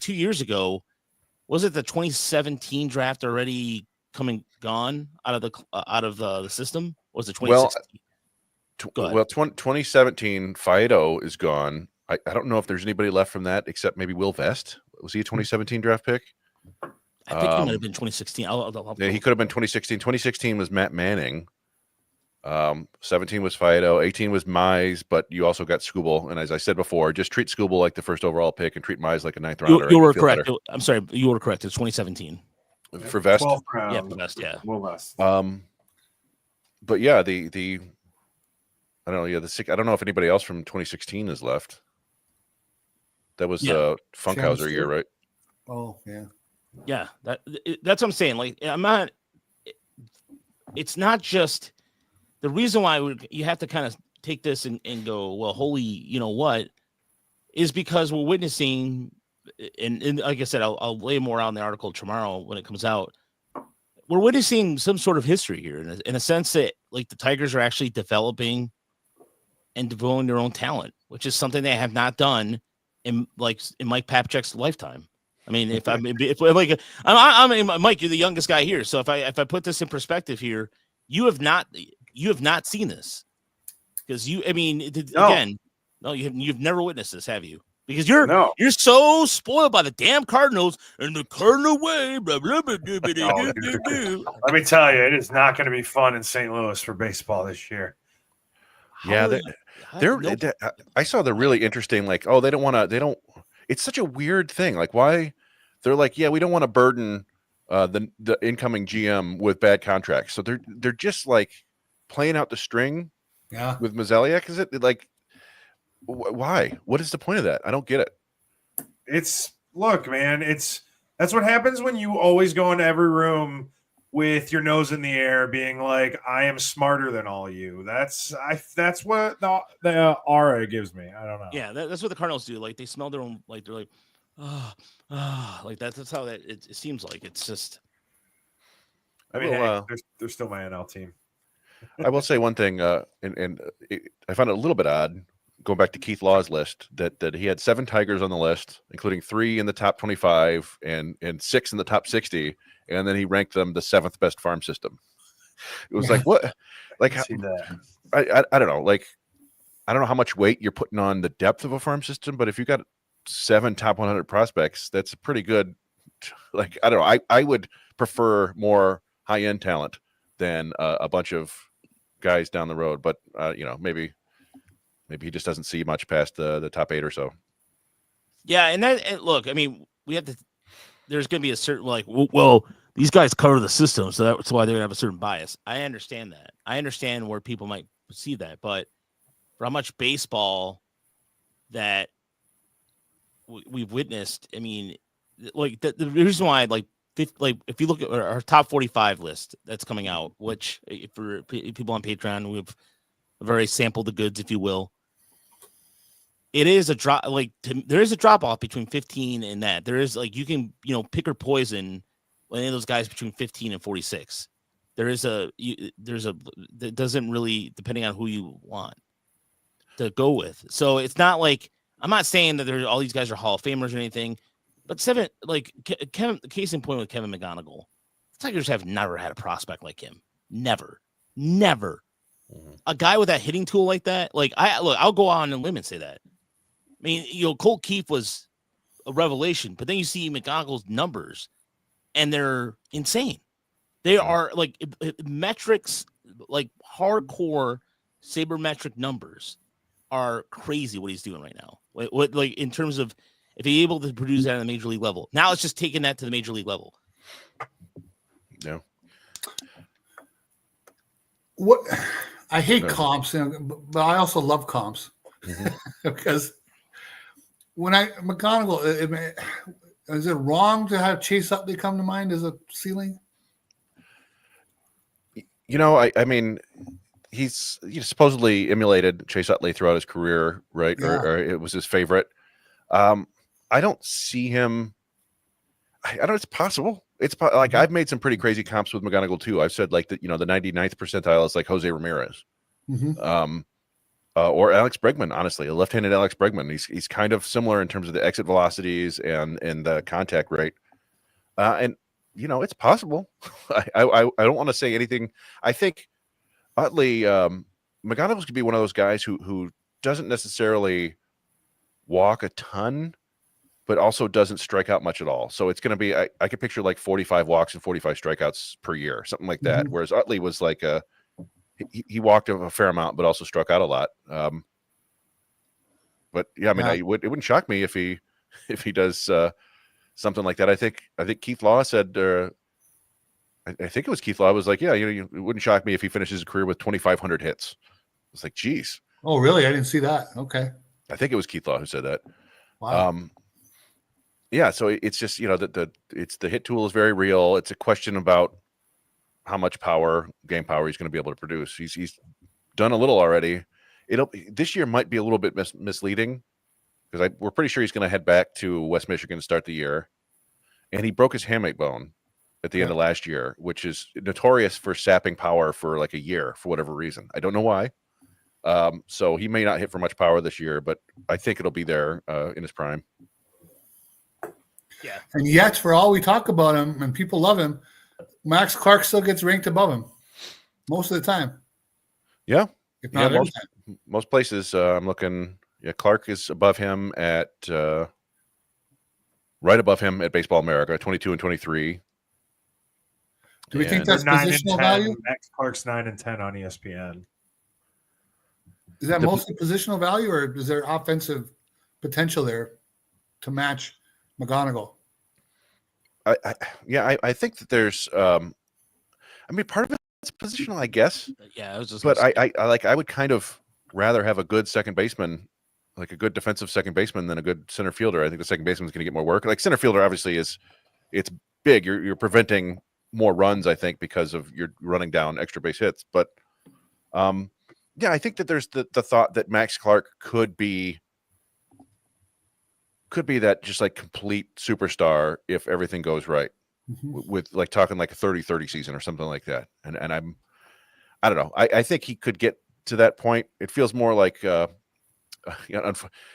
years ago? Was it the 2017 draft already gone out of the system? Or was it 2016? Well, 2017 Faedo is gone. I don't know if there's anybody left from that except maybe Will Vest. Was he a 2017 draft pick? I think it might have been 2016. Yeah, he could have been 2016. 2016 was Matt Manning. 17 was Faedo. 18 was Mize, but you also got Skubal. And as I said before, just treat Skubal like the first overall pick and treat Mize like a ninth rounder. You were correct. I'm sorry, you were correct. It's 2017 for Vest. Yeah, for Vest. Yeah. Will Vest. But yeah, I don't know. Yeah, I don't know if anybody else from 2016 is left. That was Funkhauser year, right? Oh yeah. Yeah, that's what I'm saying. Like, it's not just the reason why you have to kind of take this and go, well, holy, you know what, is because we're witnessing, and like I said, I'll lay more out in the article tomorrow when it comes out. We're witnessing some sort of history here in a sense that, like, the Tigers are actually developing and developing their own talent, which is something they have not done in Mike Papchek's lifetime. I mean, I'm Mike, you're the youngest guy here. So if I put this in perspective here, you have not seen this because you've never witnessed this, have you? because you're so spoiled by the damn Cardinals and the Cardinal way. Blah, blah, blah, blah, blah, blah, blah, blah. Let me tell you, it is not going to be fun in St. Louis for baseball this year. Yeah, I saw the really interesting, like, oh, they don't. It's such a weird thing. Like, why they're like, yeah, we don't want to burden the incoming GM with bad contracts. So they're just like playing out the string with Mozeliak. Is it like, why? What is the point of that? I don't get it. Look, man, that's what happens when you always go into every room with your nose in the air, being like, I am smarter than all of you. That's what the aura gives me. I don't know. Yeah, that's what the Cardinals do. Like, they smell their own, like, they're like, like that's how that it seems like. It's just, I mean, they're still my NL team. I will say one thing, I found it a little bit odd, going back to Keith Law's list, that he had 7 Tigers on the list, including 3 in the top 25 and 6 in the top 60, and then he ranked them the 7th best farm system. It was like, what? Like, I don't know. Like, I don't know how much weight you're putting on the depth of a farm system, but if you got 7 top 100 prospects, that's pretty good. Like, I don't know. I would prefer more high-end talent than a bunch of guys down the road, but maybe he just doesn't see much past the top 8 or so. Yeah, and look, I mean, there's going to be a certain, like, well, these guys cover the system, so that's why they're going to have a certain bias. I understand that. I understand where people might see that, but for how much baseball that we've witnessed, I mean, like the reason why, like if you look at our top 45 list that's coming out, which for people on Patreon, we've very sampled the goods, if you will. It is a drop, there is a drop off between 15 and that. There is, like, you can, pick or poison any of those guys between 15 and 46. That doesn't really, depending on who you want to go with. So it's not like, I'm not saying that all these guys are Hall of Famers or anything, but Kevin, case in point with Kevin McGonigal, the Tigers have never had a prospect like him. Never. Mm-hmm. A guy with that hitting tool like that, like, I'll go on a limb and say that. I mean, Colt Keith was a revelation, but then you see McGonigal's numbers, and they're insane. They are, like, metrics, like hardcore sabermetric numbers are crazy what he's doing right now. Like in terms of if he's able to produce that at the major league level. Now it's just taking that to the major league level. Yeah. What I hate comps, but I also love comps because when McGonigal, is it wrong to have Chase Utley come to mind as a ceiling? I mean, he supposedly emulated Chase Utley throughout his career, right? Yeah. Or it was his favorite. I don't see him. I don't know. It's possible. It's like I've made some pretty crazy comps with McGonigal too. I've said like the 99th percentile is like Jose Ramirez, or Alex Bregman. Honestly, a left-handed Alex Bregman. He's kind of similar in terms of the exit velocities and the contact rate. And it's possible. I don't want to say anything. I think Utley, McGonigal could be one of those guys who doesn't necessarily walk a ton, but also doesn't strike out much at all. So it's going to be, I could picture like 45 walks and 45 strikeouts per year, something like that. Whereas Utley was like he walked a fair amount, but also struck out a lot. But yeah, I mean, it wouldn't shock me if he does something like that. I think Keith Law said, I think it was Keith Law was like, yeah, it wouldn't shock me if he finishes his career with 2,500 hits. It's like, geez. Oh, really? I didn't see that. Okay. I think it was Keith Law who said that. Wow. Yeah, so it's just it's the hit tool is very real. It's a question about how much game power he's going to be able to produce. He's done a little already. This year might be a little bit misleading because we're pretty sure he's going to head back to West Michigan to start the year, and he broke his hamate bone at the end of last year, which is notorious for sapping power for like a year for whatever reason. I don't know why. So he may not hit for much power this year, but I think it'll be there in his prime. Yeah. And yet, for all we talk about him and people love him, Max Clark still gets ranked above him most of the time. Yeah. If not most places, I'm looking, Yeah, Clark is above him at right above him at Baseball America, 22 and 23. Do we think And that's They're 9 and positional 10. value? Max Clark's 9 and 10 on ESPN. Is that mostly positional value, or is there offensive potential there to match McGonigal? I think that there's I mean, part of it's positional, I guess. Yeah, I was just. But I would kind of rather have a good second baseman, like a good defensive second baseman, than a good center fielder. I think the second baseman is going to get more work. Like center fielder, obviously, it's big. You're preventing more runs, I think, because of you're running down extra base hits. But yeah, I think that there's the thought that Max Clark could be that just like complete superstar if everything goes right. With like talking like a 30-30 season or something like that. And I don't know. I think he could get to that point. It feels more like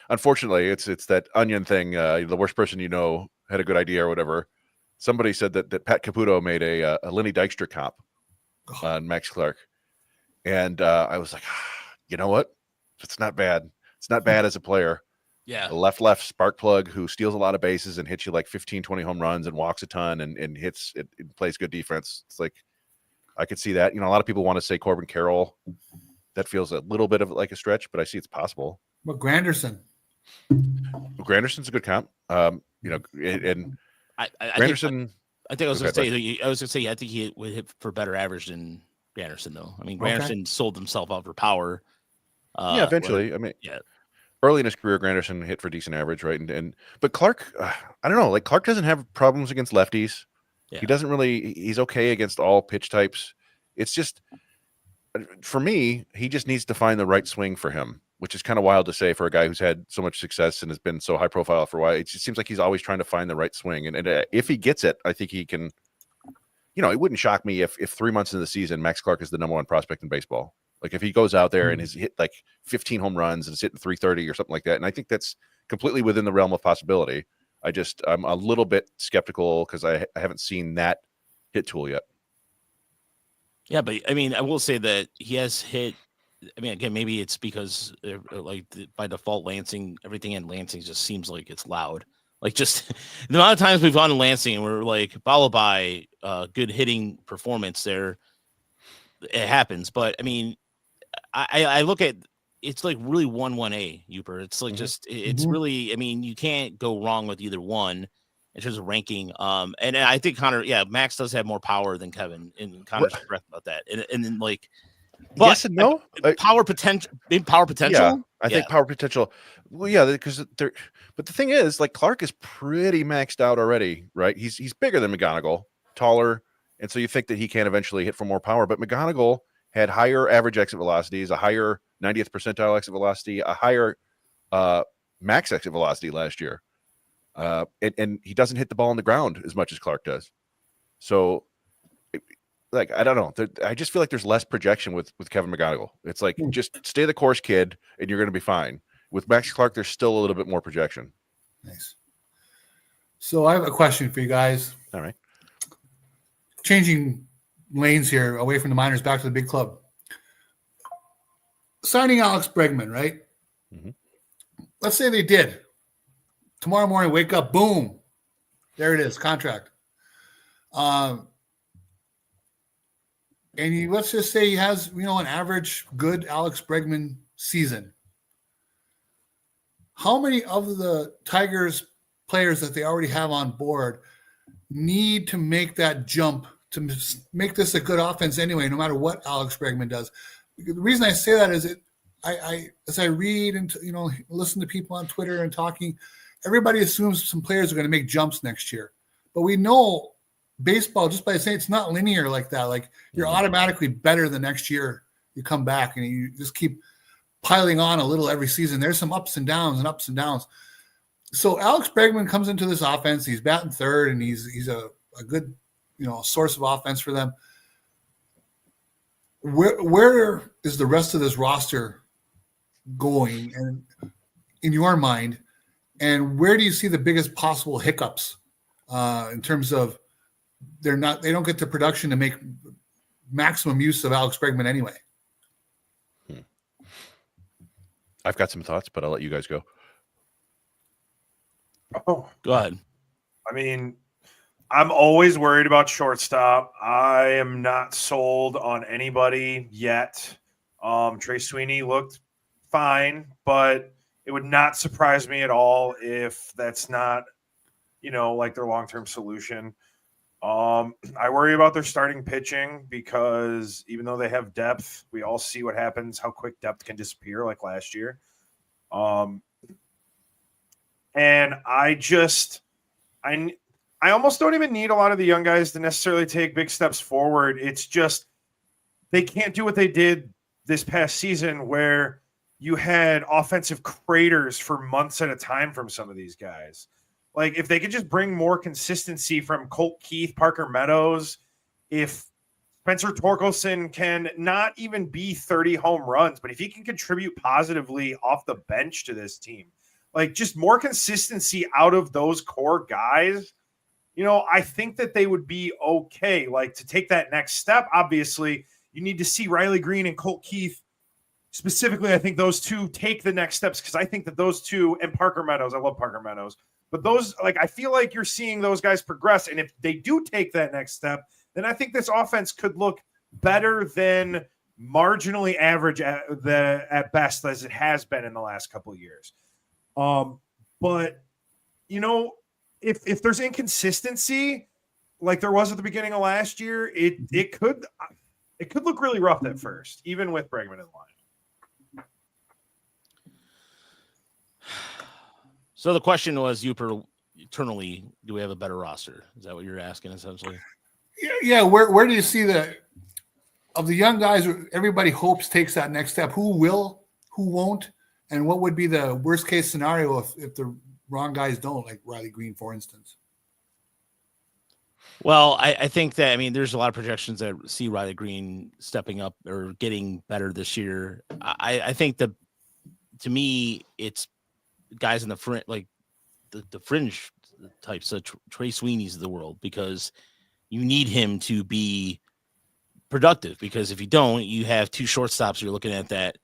unfortunately it's that onion thing. The worst person you know had a good idea or whatever. Somebody said that Pat Caputo made a Lenny Dykstra comp on Max Clark. And I was like, you know what? It's not bad. It's not bad as a player. Yeah. A left spark plug who steals a lot of bases and hits you like 15, 20 home runs and walks a ton and hits it plays good defense. It's like I could see that. You know, a lot of people want to say Corbin Carroll. That feels a little bit of like a stretch, but I see it's possible. But Granderson's a good comp. You know, and Granderson. I think I was going to say I think he would hit for better average than Granderson, though. I mean, Granderson sold himself out for power. Yeah, eventually. I mean, yeah. Early in his career, Granderson hit for decent average, right? But Clark, I don't know. Like Clark doesn't have problems against lefties. Yeah. He doesn't really. He's okay against all pitch types. It's just for me, he just needs to find the right swing for him, which is kind of wild to say for a guy who's had so much success and has been so high profile for a while. It just seems like he's always trying to find the right swing, and if he gets it, I think he can. You know, it wouldn't shock me if 3 months into the season, Max Clark is the number one prospect in baseball. Like if he goes out there and has hit like 15 home runs and is hitting 330 or something like that. And I think that's completely within the realm of possibility. I'm a little bit skeptical because I haven't seen that hit tool yet. Yeah, but I mean, I will say that he has hit. I mean, again, maybe it's because like by default, everything in Lansing just seems like it's loud. Like just the amount of times we've gone to Lansing and we're like followed by good hitting performance there. It happens, but I mean, I look at it's like really 1-1A, Uper. It's like it's really. I mean, you can't go wrong with either one in terms of ranking. And I think Connor, Max does have more power than Kevin, and Connor's correct about that. And then like, but yes and no, power potential. Yeah, I think power potential. Well, yeah, because they're. But the thing is, like Clark is pretty maxed out already, right? He's bigger than McGonigal, taller, and so you think that he can eventually hit for more power. But McGonigal had higher average exit velocities, a higher 90th percentile exit velocity, a higher max exit velocity last year. And he doesn't hit the ball on the ground as much as Clark does. So, like, I don't know. I just feel like there's less projection with Kevin McGonigal. It's like, just stay the course, kid, and you're going to be fine. With Max Clark, there's still a little bit more projection. Nice. So I have a question for you guys. All right. Changing lanes here, away from the minors, back to the big club. Signing Alex Bregman, right? Mm-hmm. Let's say they did. Tomorrow morning, wake up, boom. There it is, contract. And let's just say he has, an average good Alex Bregman season. How many of the Tigers players that they already have on board need to make that jump to make this a good offense anyway, no matter what Alex Bregman does? The reason I say that is as I read and listen to people on Twitter and talking, everybody assumes some players are going to make jumps next year. But we know baseball, just by saying it's not linear like that. Like you're automatically better the next year you come back and you just keep piling on a little every season. There's some ups and downs. So Alex Bregman comes into this offense. He's batting third, and he's a good source of offense for them. Where is the rest of this roster going, and in your mind, and where do you see the biggest possible hiccups in terms of they don't get the production to make maximum use of Alex Bregman anyway? I've got some thoughts, but I'll let you guys go. Oh, Go ahead. I mean, I'm always worried about shortstop. I am not sold on anybody yet. Trey Sweeney looked fine, but it would not surprise me at all if that's not, like their long-term solution. I worry about their starting pitching because even though they have depth, we all see what happens, how quick depth can disappear like last year. And I almost don't even need a lot of the young guys to necessarily take big steps forward. It's just they can't do what they did this past season where you had offensive craters for months at a time from some of these guys. Like, if they could just bring more consistency from Colt Keith, Parker Meadows, if Spencer Torkelson can not even be 30 home runs, but if he can contribute positively off the bench to this team, like just more consistency out of those core guys, I think that they would be okay. Like, to take that next step, obviously, you need to see Riley Green and Colt Keith specifically. I think those two take the next steps because I think that those two, and Parker Meadows, I love Parker Meadows, but those, like, I feel like you're seeing those guys progress. And if they do take that next step, then I think this offense could look better than marginally average at best as it has been in the last couple of years. But if there's inconsistency like there was at the beginning of last year, it could look really rough at first, even with Bregman in line. So the question was, eternally, do we have a better roster? Is that what you're asking, essentially? Yeah. Where do you see of the young guys everybody hopes takes that next step? Who will, who won't, and what would be the worst case scenario if the wrong guys don't, like Riley Green, for instance? Well, I think that, there's a lot of projections that see Riley Green stepping up or getting better this year. I think to me, it's guys in the front, like the fringe types of Trey Sweeney's of the world, because you need him to be productive, because if you don't, you have two shortstops you're looking at that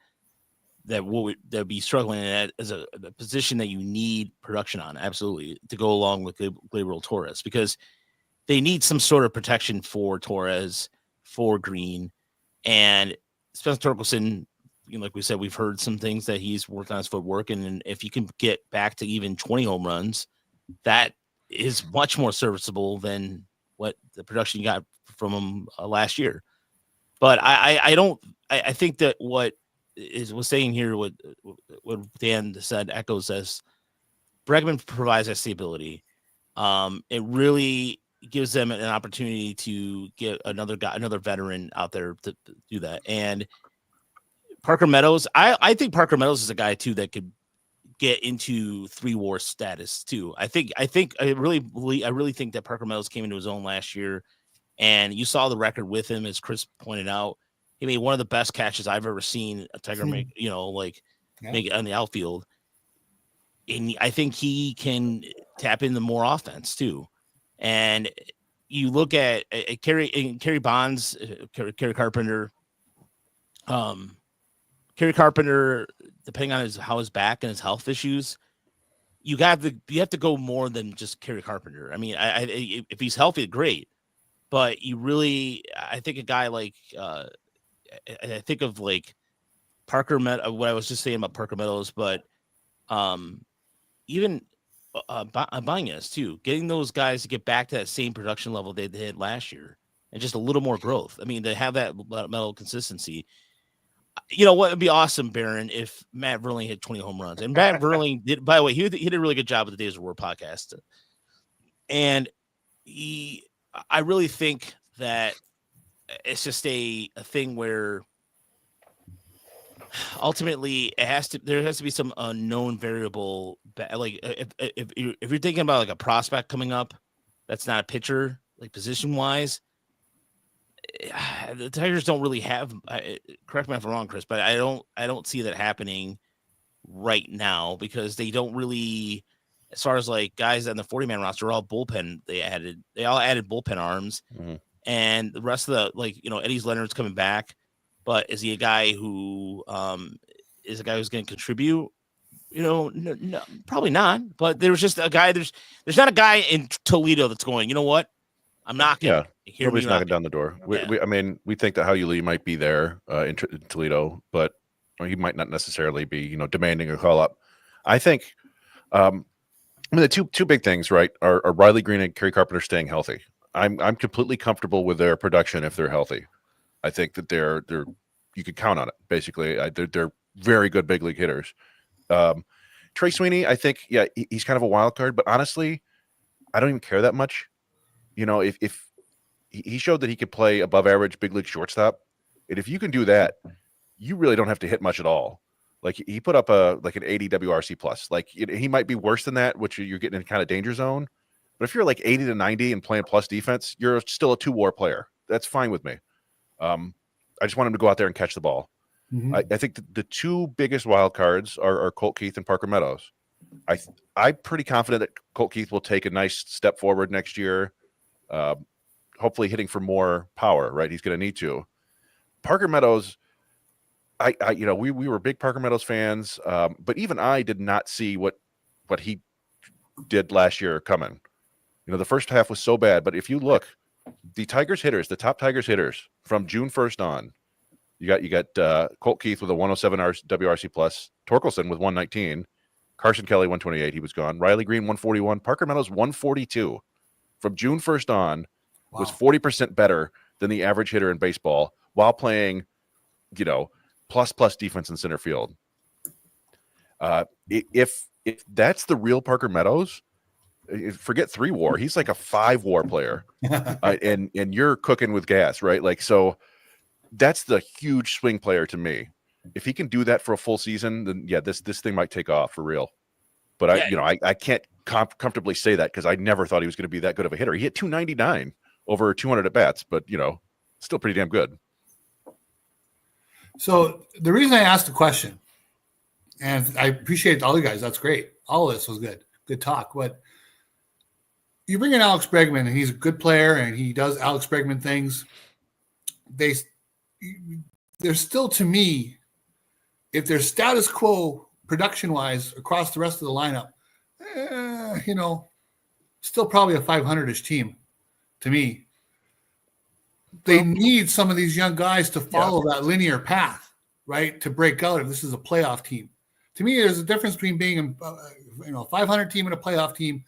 would be struggling at as a position that you need production on, absolutely, to go along with Gabriel Torres, because they need some sort of protection for Torres, for Green, and Spencer Torkelson. Like we said, we've heard some things that he's worked on his footwork, and if you can get back to even 20 home runs, that is much more serviceable than what the production you got from him last year. But I think that what was saying here, what Dan said echoes as Bregman provides that stability. It really gives them an opportunity to get another veteran out there to do that. And Parker Meadows, I think Parker Meadows is a guy too that could get into 3-WAR status too. I really think that Parker Meadows came into his own last year, and you saw the record with him, as Chris pointed out. He made one of the best catches I've ever seen a Tiger make, make it on the outfield. And I think he can tap into more offense too. And you look at Kerry Bonds, Kerry Carpenter, depending on how his back and his health issues, you have to go more than just Kerry Carpenter. If he's healthy, great, but I think a guy like I think of like Parker what I was just saying about Parker Meadows, but even Banez too, getting those guys to get back to that same production level they had last year, and just a little more growth. They have that mental consistency. You know what would be awesome, Baron, if Matt Verlaine hit 20 home runs. And Matt Verlaine did, by the way, he did a really good job with the Days of War podcast. And I really think that it's just a thing where ultimately there has to be some unknown variable. Like if you're thinking about like a prospect coming up, that's not a pitcher, like position wise, the Tigers don't really have, correct me if I'm wrong, Chris, but I don't see that happening right now, because they don't really, as far as like guys on the 40-man roster, all bullpen. They all added bullpen arms, and the rest of the, like, Eddie Leonard's coming back, but is he a guy who is a guy who's going to contribute. No, probably not. But there's just a guy. There's not a guy in Toledo that's going, you know what? I'm knocking. Yeah, nobody's knocking down the door. We think that Howie might be there in Toledo, but he might not necessarily be, demanding a call up. I think, the two big things, right, are Riley Green and Kerry Carpenter staying healthy. I'm completely comfortable with their production if they're healthy. I think that they're you could count on it. Basically, they're very good big league hitters. Trey Sweeney, I think, he's kind of a wild card, but honestly, I don't even care that much. If he showed that he could play above average big league shortstop, and if you can do that, you really don't have to hit much at all. Like he put up an 80 WRC plus. Like he might be worse than that, which you're getting in kind of danger zone. But if you're like 80 to 90 and playing plus defense, you're still a 2-WAR player. That's fine with me. I just want him to go out there and catch the ball. Mm-hmm. I think the two biggest wild cards are Colt Keith and Parker Meadows. I'm pretty confident that Colt Keith will take a nice step forward next year. Hopefully hitting for more power, right? He's going to need to. Parker Meadows, we were big Parker Meadows fans, but even I did not see what he did last year coming. The first half was so bad, but if you look, the top Tigers hitters from June 1st on, you got Colt Keith with a 107 WRC plus, Torkelson with 119, Carson Kelly 128, he was gone, Riley Green 141, Parker Meadows 142. From June 1st on, was 40% better than the average hitter in baseball while playing, plus defense in center field. If that's the real Parker Meadows, forget 3-WAR. He's like a 5-WAR player, and you're cooking with gas, right? Like, so that's the huge swing player to me. If he can do that for a full season, then this thing might take off for real. But I can't comfortably say that because I never thought he was going to be that good of a hitter. He hit 299 over 200 at bats, but still pretty damn good. So the reason I asked the question, and I appreciate all you guys, that's great. All of this was good talk. But you bring in Alex Bregman, and he's a good player, and he does Alex Bregman things. There's still, to me, if there's status quo production-wise across the rest of the lineup, still probably a 500-ish team to me. They need some of these young guys to follow that linear path, right, to break out if this is a playoff team. To me, there's a difference between being a 500 team and a playoff team.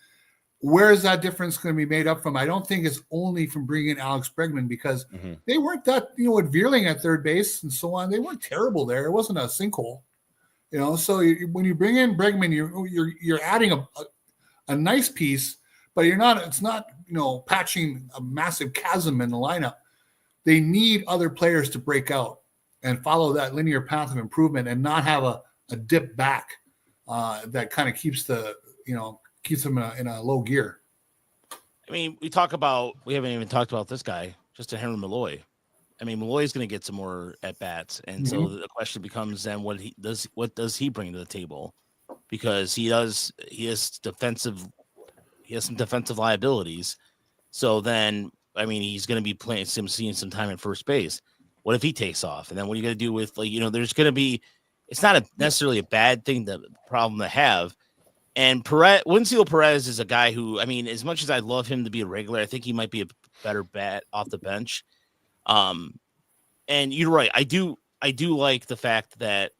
Where is that difference going to be made up from? I don't think it's only from bringing in Alex Bregman because they weren't that, with Vierling at third base and so on, they weren't terrible there. It wasn't a sinkhole. So when you bring in Bregman, you're adding a nice piece, but it's not patching a massive chasm in the lineup. They need other players to break out and follow that linear path of improvement and not have a dip back that kind of keeps them in a low gear. I mean, we haven't even talked about this guy, Justin Henry Malloy. I mean, Malloy's going to get some more at bats, and so the question becomes then what does he bring to the table? Because he has some defensive liabilities. So then, I mean, he's going to be seeing some time at first base. What if he takes off? And then what are you going to do with there's going to be? It's not necessarily a bad problem to have. And Winslow Perez is a guy who, I mean, as much as I'd love him to be a regular, I think he might be a better bat off the bench. And you're right. I do like the fact that,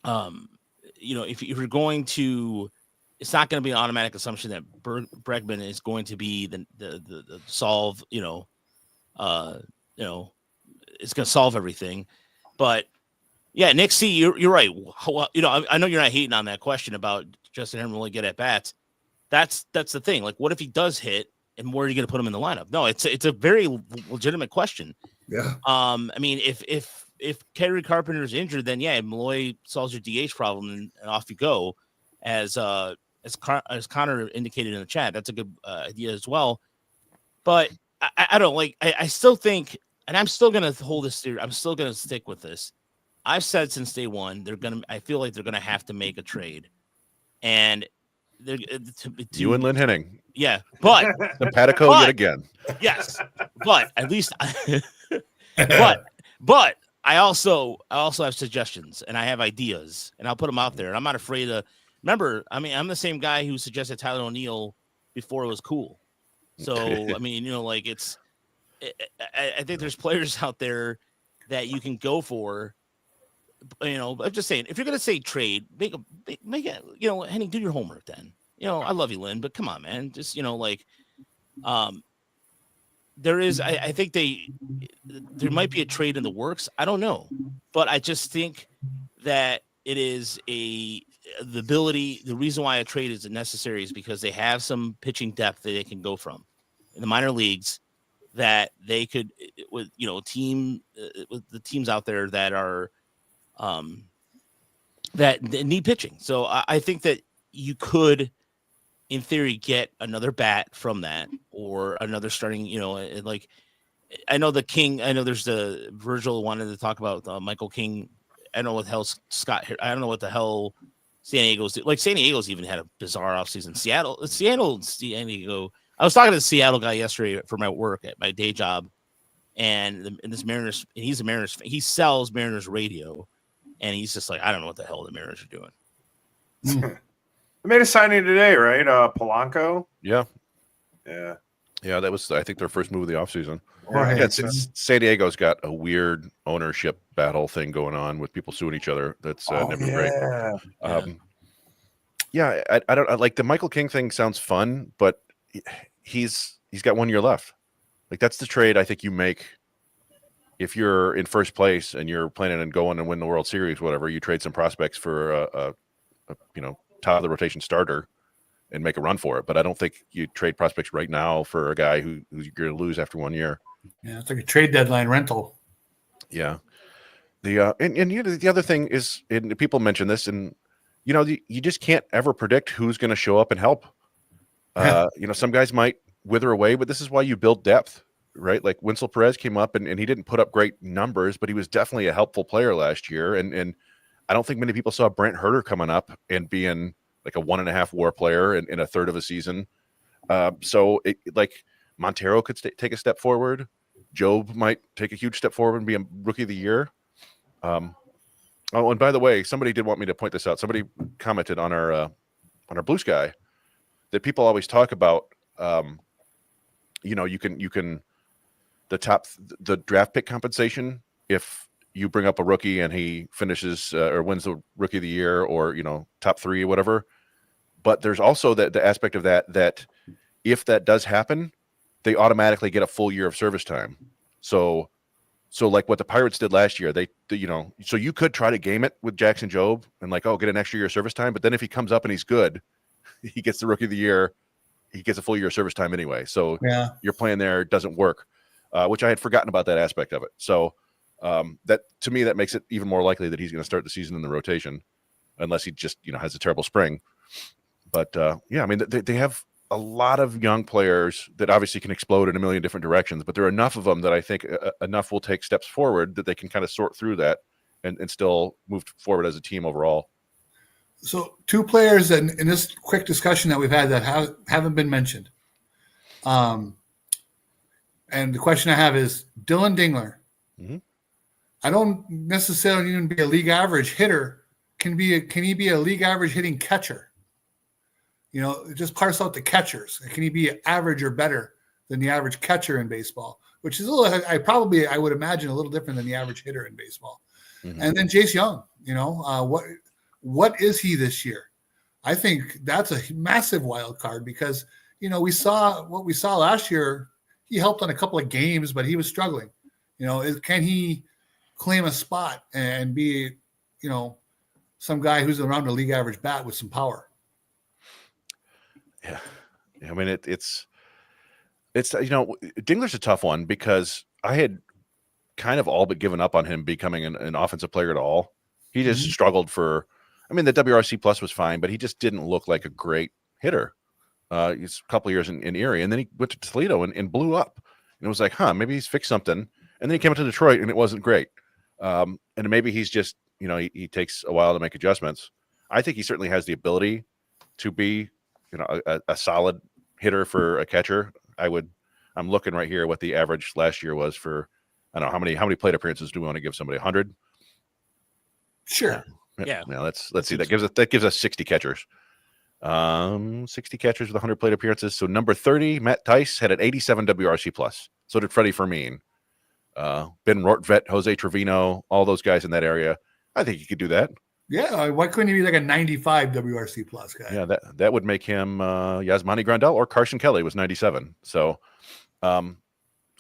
if you're going to, it's not going to be an automatic assumption that Bregman is going to be the solve, it's going to solve everything. But yeah, Nick C, you're right. I know you're not hating on that question about Justin Henry will get at bats. That's the thing. Like, what if he does hit, and where are you going to put him in the lineup? No, it's a very legitimate question. Yeah. I mean, if Kerry Carpenter is injured, then Malloy solves your DH problem, and off you go. As Connor indicated in the chat, that's a good idea as well. But I don't like. I still think, and I'm still going to hold this theory. I'm still going to stick with this. I've said since day one, I feel like they're going to have to make a trade, and you and Lynn Henning. Yeah, but simpatico yet again. Yes, but at least, but I also have suggestions and I have ideas and I'll put them out there. And I'm not afraid to remember. I mean, I'm the same guy who suggested Tyler O'Neill before it was cool. So, I mean, I think there's players out there that you can go for. I'm just saying, if you're going to say trade, make it, Henning, do your homework then. I love you, Lynn, but come on, man. Just, there is, I think there might be a trade in the works. I don't know, but I just think that it is the reason why a trade is necessary is because they have some pitching depth that they can go from in the minor leagues that they could, with the teams out there that are, that need pitching. So I think that you could, in theory, get another bat from that or another starting, I know there's the Virgil wanted to talk about Michael King. I don't know what the hell Scott here. I don't know what the hell San Diego's did. Like San Diego's even had a bizarre offseason. San Diego. I was talking to the Seattle guy yesterday for my work at my day job. And this Mariners, and he's a Mariners, he sells Mariners radio. And he's just like, I don't know what the hell the Mariners are doing. They made a signing today, right? Polanco. Yeah. That was, I think, their first move of the offseason. San Diego's got a weird ownership battle thing going on with people suing each other. That's never great. I don't like the Michael King thing. Sounds fun, but he's got 1 year left. Like that's the trade I think you make. If you're in first place and you're planning on going and win the World Series, whatever, you trade some prospects for a top of the rotation starter and make a run for it. But I don't think you trade prospects right now for a guy who's going to lose after 1 year. Yeah, it's like a trade deadline rental. Yeah. The other thing is, and people mention this, and you just can't ever predict who's going to show up and help. Some guys might wither away, but this is why you build depth. Right, like Winslow Perez came up and he didn't put up great numbers, but he was definitely a helpful player last year. And I don't think many people saw Brent Herter coming up and being like a 1.5 WAR player in a third of a season. So like Montero could take a step forward. Job might take a huge step forward and be a rookie of the year. And by the way, somebody did want me to point this out. Somebody commented on our Blue Sky that people always talk about. You can. The draft pick compensation, if you bring up a rookie and he finishes or wins the rookie of the year or, top 3 or whatever. But there's also the aspect of that if that does happen, they automatically get a full year of service time. So like what the Pirates did last year, so you could try to game it with Jackson Jobe and get an extra year of service time. But then if he comes up and he's good, he gets the rookie of the year, he gets a full year of service time anyway. So your plan there doesn't work. Which I had forgotten about that aspect of it. So that to me, that makes it even more likely that he's going to start the season in the rotation unless he just, has a terrible spring. But they have a lot of young players that obviously can explode in a million different directions, but there are enough of them that I think enough will take steps forward that they can kind of sort through that and still move forward as a team overall. So 2 players in this quick discussion that we've had that haven't been mentioned. And the question I have is Dylan Dingler. Mm-hmm. I don't necessarily even be a league average hitter. Can he be a league average hitting catcher? Just parse out the catchers. Can he be average or better than the average catcher in baseball? Which is I would imagine a little different than the average hitter in baseball. Mm-hmm. And then Jace Young, what is he this year? I think that's a massive wild card because, we saw what we saw last year. He helped on a couple of games, but he was struggling. Can he claim a spot and be, some guy who's around a league average bat with some power? Yeah. I mean, it's Dingler's a tough one because I had kind of all but given up on him becoming an offensive player at all. He just struggled the WRC plus was fine, but he just didn't look like a great hitter. He's a couple of years in Erie, and then he went to Toledo and blew up. And it was like, maybe he's fixed something. And then he came up to Detroit, and it wasn't great. And maybe he's just, he takes a while to make adjustments. I think he certainly has the ability to be, a solid hitter for a catcher. I'm looking right here what the average last year was for I don't know how many plate appearances do we want to give somebody? 100? Sure. Yeah. Let's see. That gives us 60 catchers. 60 catchers with 100 plate appearances. So number 30, Matt Tice had an 87 WRC plus. So did Freddie Fermin. Ben Rortvet, Jose Trevino, all those guys in that area. I think you could do that. Yeah, why couldn't he be like a 95 WRC plus guy? Yeah, that would make him Yasmani Grandal, or Carson Kelly was 97. So I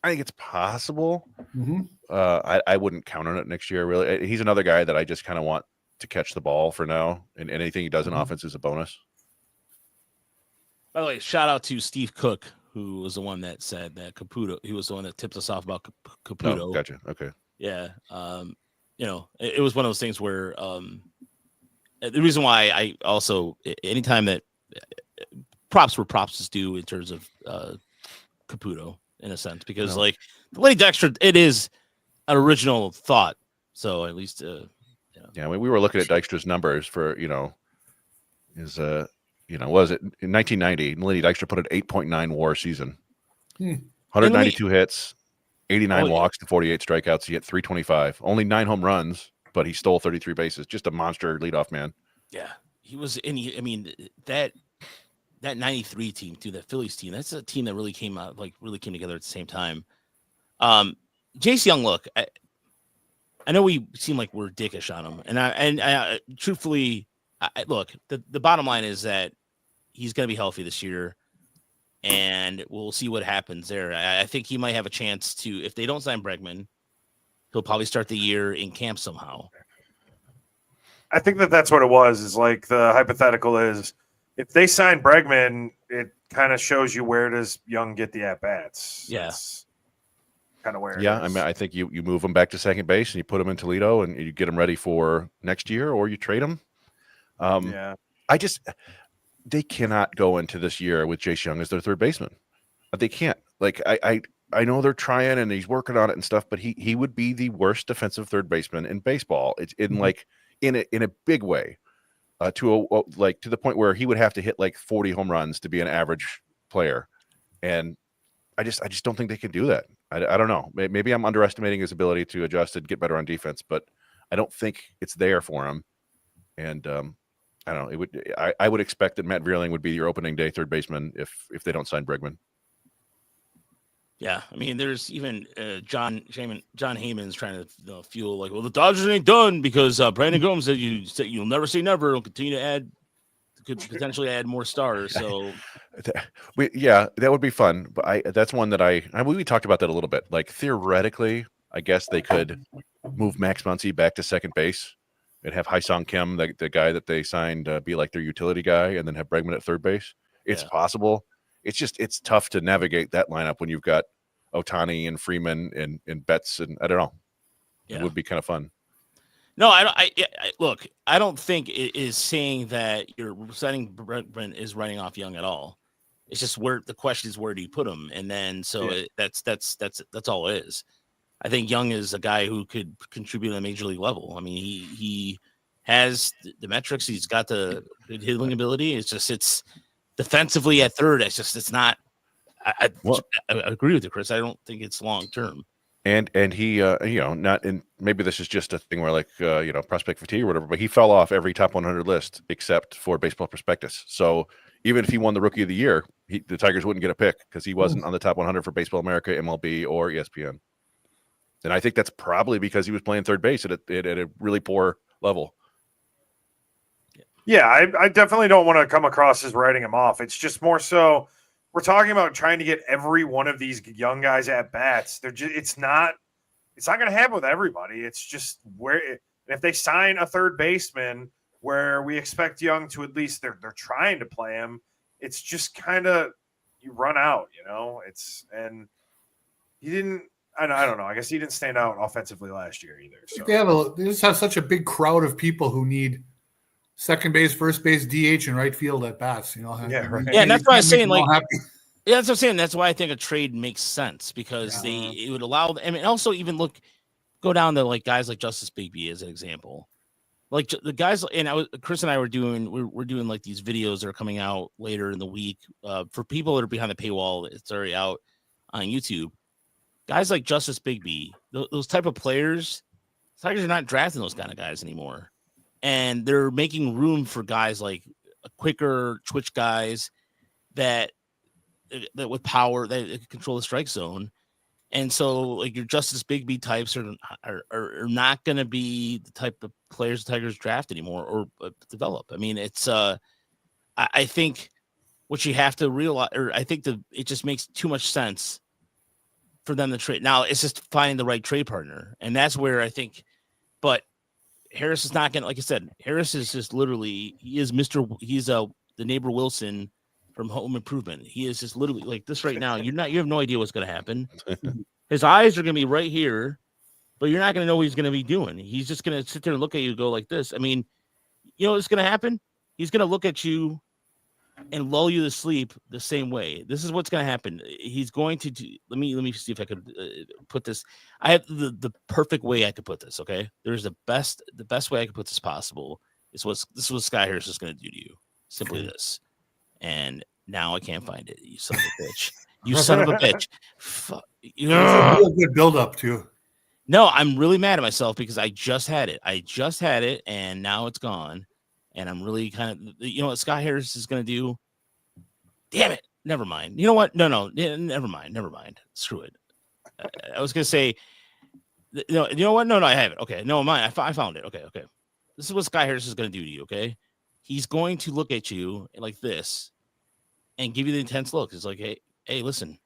think it's possible. Mm-hmm. I wouldn't count on it next year, really. He's another guy that I just kind of want to catch the ball for now, and anything he does in offense is a bonus. By the way, shout out to Steve Cook, who was the one that said that Caputo. He was the one that tipped us off about Caputo. Oh, gotcha. Okay. Yeah. It was one of those things where the reason why I also, anytime that props where props is due in terms of Caputo, in a sense, because like the Lady Dexter, it is an original thought. So at least, yeah, we were looking at Dykstra's numbers for, was it in 1990? Lady Dykstra put an 8.9 WAR season, 192 hits, 89 walks to 48 strikeouts. He hit 325, only 9 home runs, but he stole 33 bases. Just a monster leadoff man. Yeah, he was. And that 93 team too, that Phillies team, that's a team that really came together at the same time. Jace Young, look, I know we seem like we're dickish on him, and I truthfully, look, the bottom line is that he's going to be healthy this year, and we'll see what happens there. I think he might have a chance to, if they don't sign Bregman, he'll probably start the year in camp somehow. I think that's what it was. Is like the hypothetical is, if they sign Bregman, it kind of shows you where does Young get the at bats. Yeah. Kind of where. Yeah, I mean, I think you move him back to second base and you put him in Toledo and you get him ready for next year, or you trade him. They cannot go into this year with Jace Young as their third baseman. They can't. Like I know they're trying and he's working on it and stuff, but he would be the worst defensive third baseman in baseball. It's in a big way, to the point where he would have to hit like 40 home runs to be an average player, and I just don't think they can do that. I don't know. Maybe I'm underestimating his ability to adjust and get better on defense, but I don't think it's there for him. And I don't know. I would expect that Matt Vierling would be your opening day third baseman if they don't sign Bregman. Yeah, I mean, there's even John Heyman's trying to fuel like, well, the Dodgers ain't done because Brandon Gomes said you'll never say never. It'll continue to add, could potentially add more stars. So, that would be fun. But that's one that we talked about that a little bit. Like theoretically, I guess they could move Max Muncy back to second base and have Haesung Kim, the guy that they signed, be like their utility guy, and then have Bregman at third base. It's possible. It's tough to navigate that lineup when you've got Ohtani and Freeman and Betts, and I don't know. It would be kind of fun. No, look, I don't think it is saying that you're signing Bregman is running off Young at all. It's just where the question is, where do you put him? And then that's all it is. I think Young is a guy who could contribute at a major league level. I mean, he has the metrics. He's got the good hitting ability. It's defensively at third. It's not. I agree with you, Chris. I don't think it's long term. And he not, and maybe this is just a thing where like prospect fatigue or whatever, but he fell off every top 100 list except for Baseball Prospectus. So even if he won the Rookie of the Year, the Tigers wouldn't get a pick because he wasn't on the top 100 for Baseball America, MLB, or ESPN. And I think that's probably because he was playing third base at a really poor level. Yeah, I definitely don't want to come across as writing him off. It's just more so we're talking about trying to get every one of these young guys at bats. It's not going to happen with everybody. It's just if they sign a third baseman where we expect Young to at least they're trying to play him, it's just kind of you run out, and he didn't. I don't know. I guess he didn't stand out offensively last year either. So. They just have such a big crowd of people who need second base, first base, DH, and right field at bats. Yeah, right. Yeah, and that's why I'm saying that's what I'm saying. That's why I think a trade makes sense because it would allow. I mean, also even go down to like guys like Justice Bigby as an example. Like the guys, and Chris and I were doing like these videos that are coming out later in the week for people that are behind the paywall. It's already out on YouTube. guys like Justice Bigbie, those type of players, Tigers are not drafting those kind of guys anymore. And they're making room for guys like quicker twitch guys that with power that control the strike zone. And so like your Justice Bigbie types are not going to be the type of players the Tigers draft anymore or develop. I mean, it's I think what you have to realize, or I think it just makes too much sense for them to trade. Now it's just finding the right trade partner. And that's where I think, but Harris is not going to, like I said, Harris is just literally, he's the neighbor Wilson from Home Improvement. He is just literally like this right now. You have no idea what's going to happen. His eyes are going to be right here, but you're not going to know what he's going to be doing. He's just going to sit there and look at you and go like this. I mean, you know what's going to happen? He's going to look at you and lull you to sleep the same way. This is what's going to happen. He's going to do, let me see if I could put this. I have the perfect way I could put this. Okay. There's the best way I could put this possible is this is what Sky Harris is going to do to you. Simply this. And now I can't find it. You son of a bitch. You son of a bitch. Fuck. Real good build up too. No, I'm really mad at myself because I just had it and now it's gone. And I'm really kind of, you know what Scott Harris is going to do? Damn it. Never mind. You know what? No. Never mind. Screw it. I was going to say, no, you know what? No, I have it. Okay. No, mine. I found it. Okay. This is what Scott Harris is going to do to you. Okay. He's going to look at you like this and give you the intense look. It's like, hey, listen,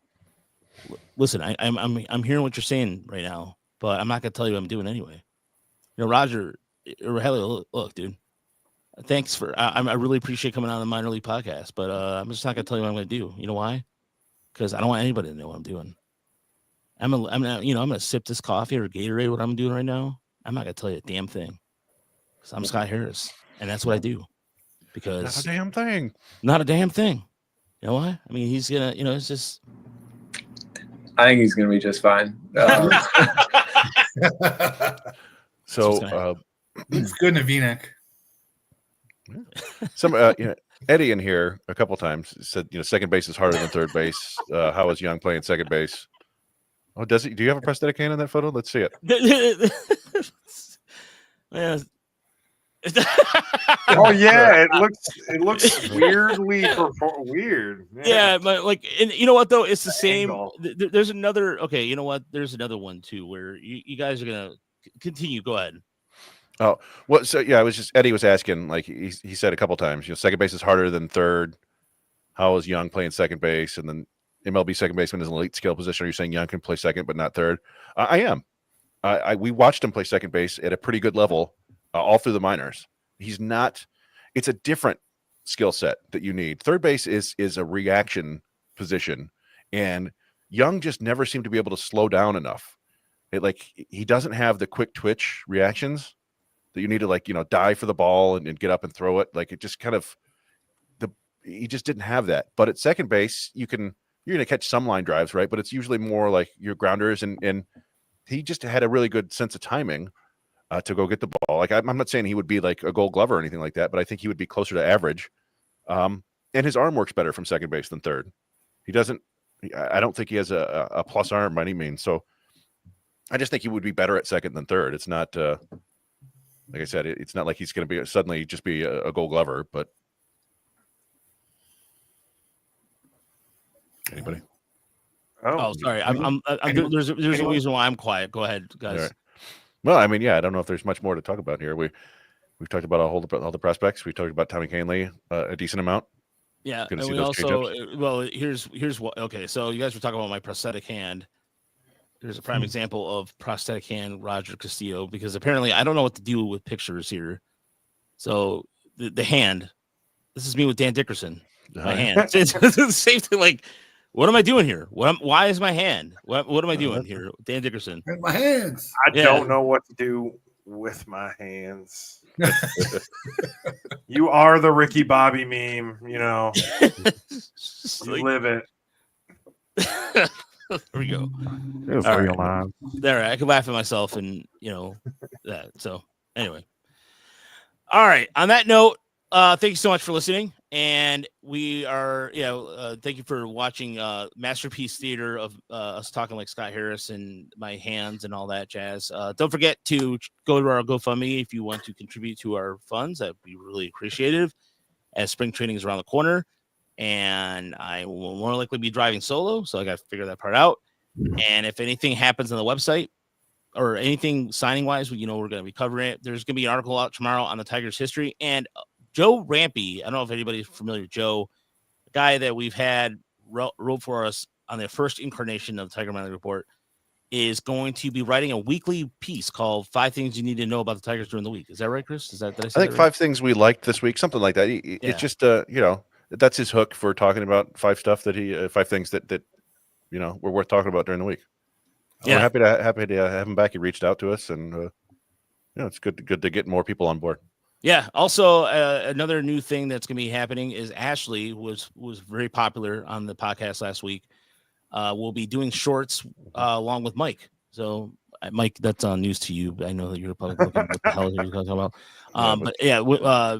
I'm hearing what you're saying right now, but I'm not going to tell you what I'm doing anyway. You know, Roger, or Helly, look, dude. Thanks for. I really appreciate coming on the minor league podcast, but I'm just not gonna tell you what I'm gonna do. You know why? Because I don't want anybody to know what I'm doing. I'm gonna sip this coffee or Gatorade. What I'm doing right now, I'm not gonna tell you a damn thing. Because I'm Scott Harris, and that's what I do. Because not a damn thing. You know why? I mean, he's gonna. You know, it's just. I think he's gonna be just fine. So it's good in a V-neck. Some Eddie in here a couple times said, second base is harder than third base. How is Young playing second base? Oh, does he? Do you have a prosthetic hand in that photo? Let's see it. Yeah. Oh yeah, it looks weirdly weird. Yeah, but like, and you know what though? It's the same. There's another. Okay, you know what? There's another one too where you guys are gonna continue. Go ahead. Oh, well, so yeah, Eddie was asking, like he said a couple times, second base is harder than third. How is Young playing second base? And then MLB second baseman is an elite skill position. Are you saying Young can play second but not third? I am. We watched him play second base at a pretty good level all through the minors. He's not. It's a different skill set that you need. Third base is a reaction position, and Young just never seemed to be able to slow down enough. He doesn't have the quick twitch reactions that you need to dive for the ball and get up and throw it. Like it just kind of he just didn't have that. But at second base, you're going to catch some line drives, right? But it's usually more like your grounders, and he just had a really good sense of timing to go get the ball. Like I'm not saying he would be like a Gold Glove or anything like that, but I think he would be closer to average. And his arm works better from second base than third. He doesn't. I don't think he has a plus arm by any means. So I just think he would be better at second than third. It's not. Like I said, it's not like he's going to be suddenly just be a Gold Glover, but anybody? Oh, sorry. There's a reason why I'm quiet. Go ahead, guys. Right. Well, I mean, yeah, I don't know if there's much more to talk about here. We've talked about all the prospects. We talked about Tommy Kahnle a decent amount. Yeah, and we also here's what. Okay, so you guys were talking about my prosthetic hand. There's a prime example of prosthetic hand Roger Castillo, because apparently I don't know what to do with pictures here. So the hand, this is me with Dan Dickerson. My hand. It's the same thing. Like, what am I doing here? Why is my hand? What am I doing here? Dan Dickerson. My hands. I don't know what to do with my hands. You are the Ricky Bobby meme, you live it. There we go. It was real live. There, I could laugh at myself and that. So anyway. All right. On that note, thank you so much for listening. And we are, thank you for watching Masterpiece Theater of us talking like Scott Harris and my hands and all that jazz. Don't forget to go to our GoFundMe if you want to contribute to our funds. That'd be really appreciative, as spring training is around the corner. And I will more likely be driving solo, so I got to figure that part out. And if anything happens on the website or anything signing wise, we're going to be covering it. There's going to be an article out tomorrow on the Tigers' history. And Joe Rampy, I don't know if anybody's familiar with Joe, a guy that we've had wrote for us on the first incarnation of the Tiger Monthly Report, is going to be writing a weekly piece called 5 Things You Need to Know About the Tigers During the Week. Is that right, Chris? Did I say I think that 5 things we liked this week, something like that. It's just, that's his hook for talking about 5 stuff that 5 things that were worth talking about during the week. Yeah. We're happy to have him back. He reached out to us, and it's good to get more people on board. Yeah. Also, another new thing that's going to be happening is Ashley was very popular on the podcast last week. We'll be doing shorts along with Mike. So, Mike, that's news to you. I know that you're probably looking what the hell are you talking about.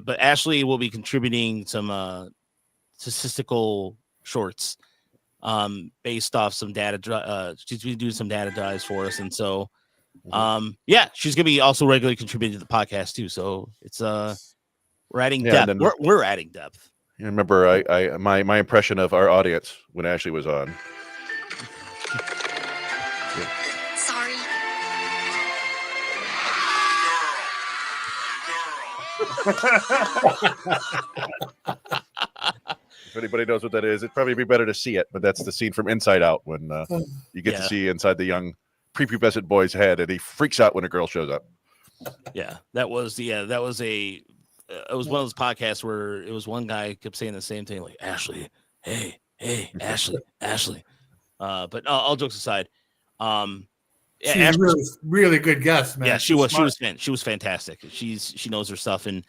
But Ashley will be contributing some statistical shorts based off some data. She's been doing some data drives for us, and so. She's gonna be also regularly contributing to the podcast too. So it's we're adding depth. We're adding depth. You remember my impression of our audience when Ashley was on. Sorry. If anybody knows what that is, it'd probably be better to see it, but that's the scene from Inside Out when you get to see inside the young prepubescent boy's head, and he freaks out when a girl shows up. Yeah, that was one of those podcasts where it was one guy kept saying the same thing, like Ashley, hey, Ashley. But all jokes aside, she's a really, really good guest, man. Yeah, she was fantastic. She knows her stuff, and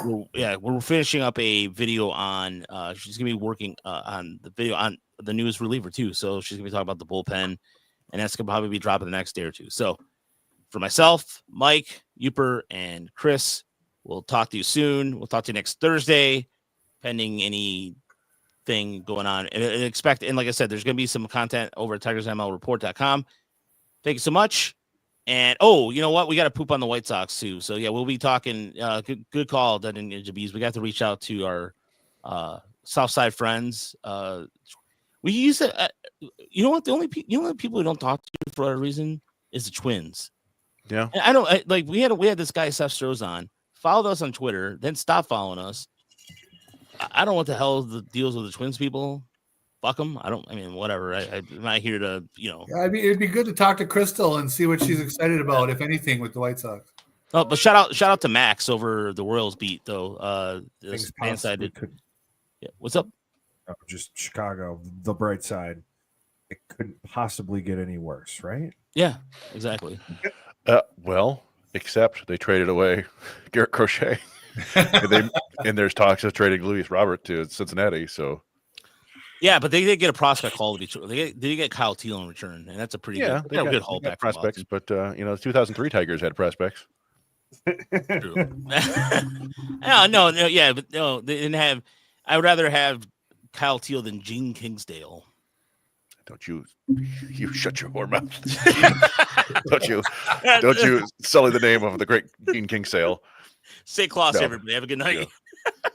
we're finishing up a video on. She's gonna be working on the video on the newest reliever too. So she's gonna be talking about the bullpen. And that's going to probably be dropping the next day or two. So for myself, Mike, Uper, and Chris, we'll talk to you soon. We'll talk to you next Thursday, pending anything going on. And like I said, there's going to be some content over at TigersMLReport.com. Thank you so much. And, you know what? We got to poop on the White Sox, too. So, we'll be talking. Good call, Dun and Jabez. We got to reach out to our Southside friends. We use it. You know what? The only people we don't talk to for a reason is the Twins. Yeah, and we had this guy Seth Strohs on, followed us on Twitter, then stopped following us. I don't know what the hell the deals with the Twins people. Fuck them. Whatever. I'm not here to Yeah, it'd be good to talk to Crystal and see what she's excited about, if anything, with the White Sox. Oh, but shout out to Max over the Royals beat though. This fan side. Yeah, what's up? Just Chicago, the bright side. It couldn't possibly get any worse, right? Yeah, exactly. Well, except they traded away Garrett Crochet, and there's talks of trading Luis Robert to Cincinnati. So, yeah, but they did get a prospect haul to Detroit. They did get Kyle Teel in return, and that's a pretty good haul back. Prospects, but the 2003 Tigers had prospects. True. No, they didn't have. I would rather have Kyle Teel than Gene Kingsdale. Don't you shut your whore mouth. don't you sully the name of the great Gene Kingsdale. Stay close, everybody. Have a good night. Yeah.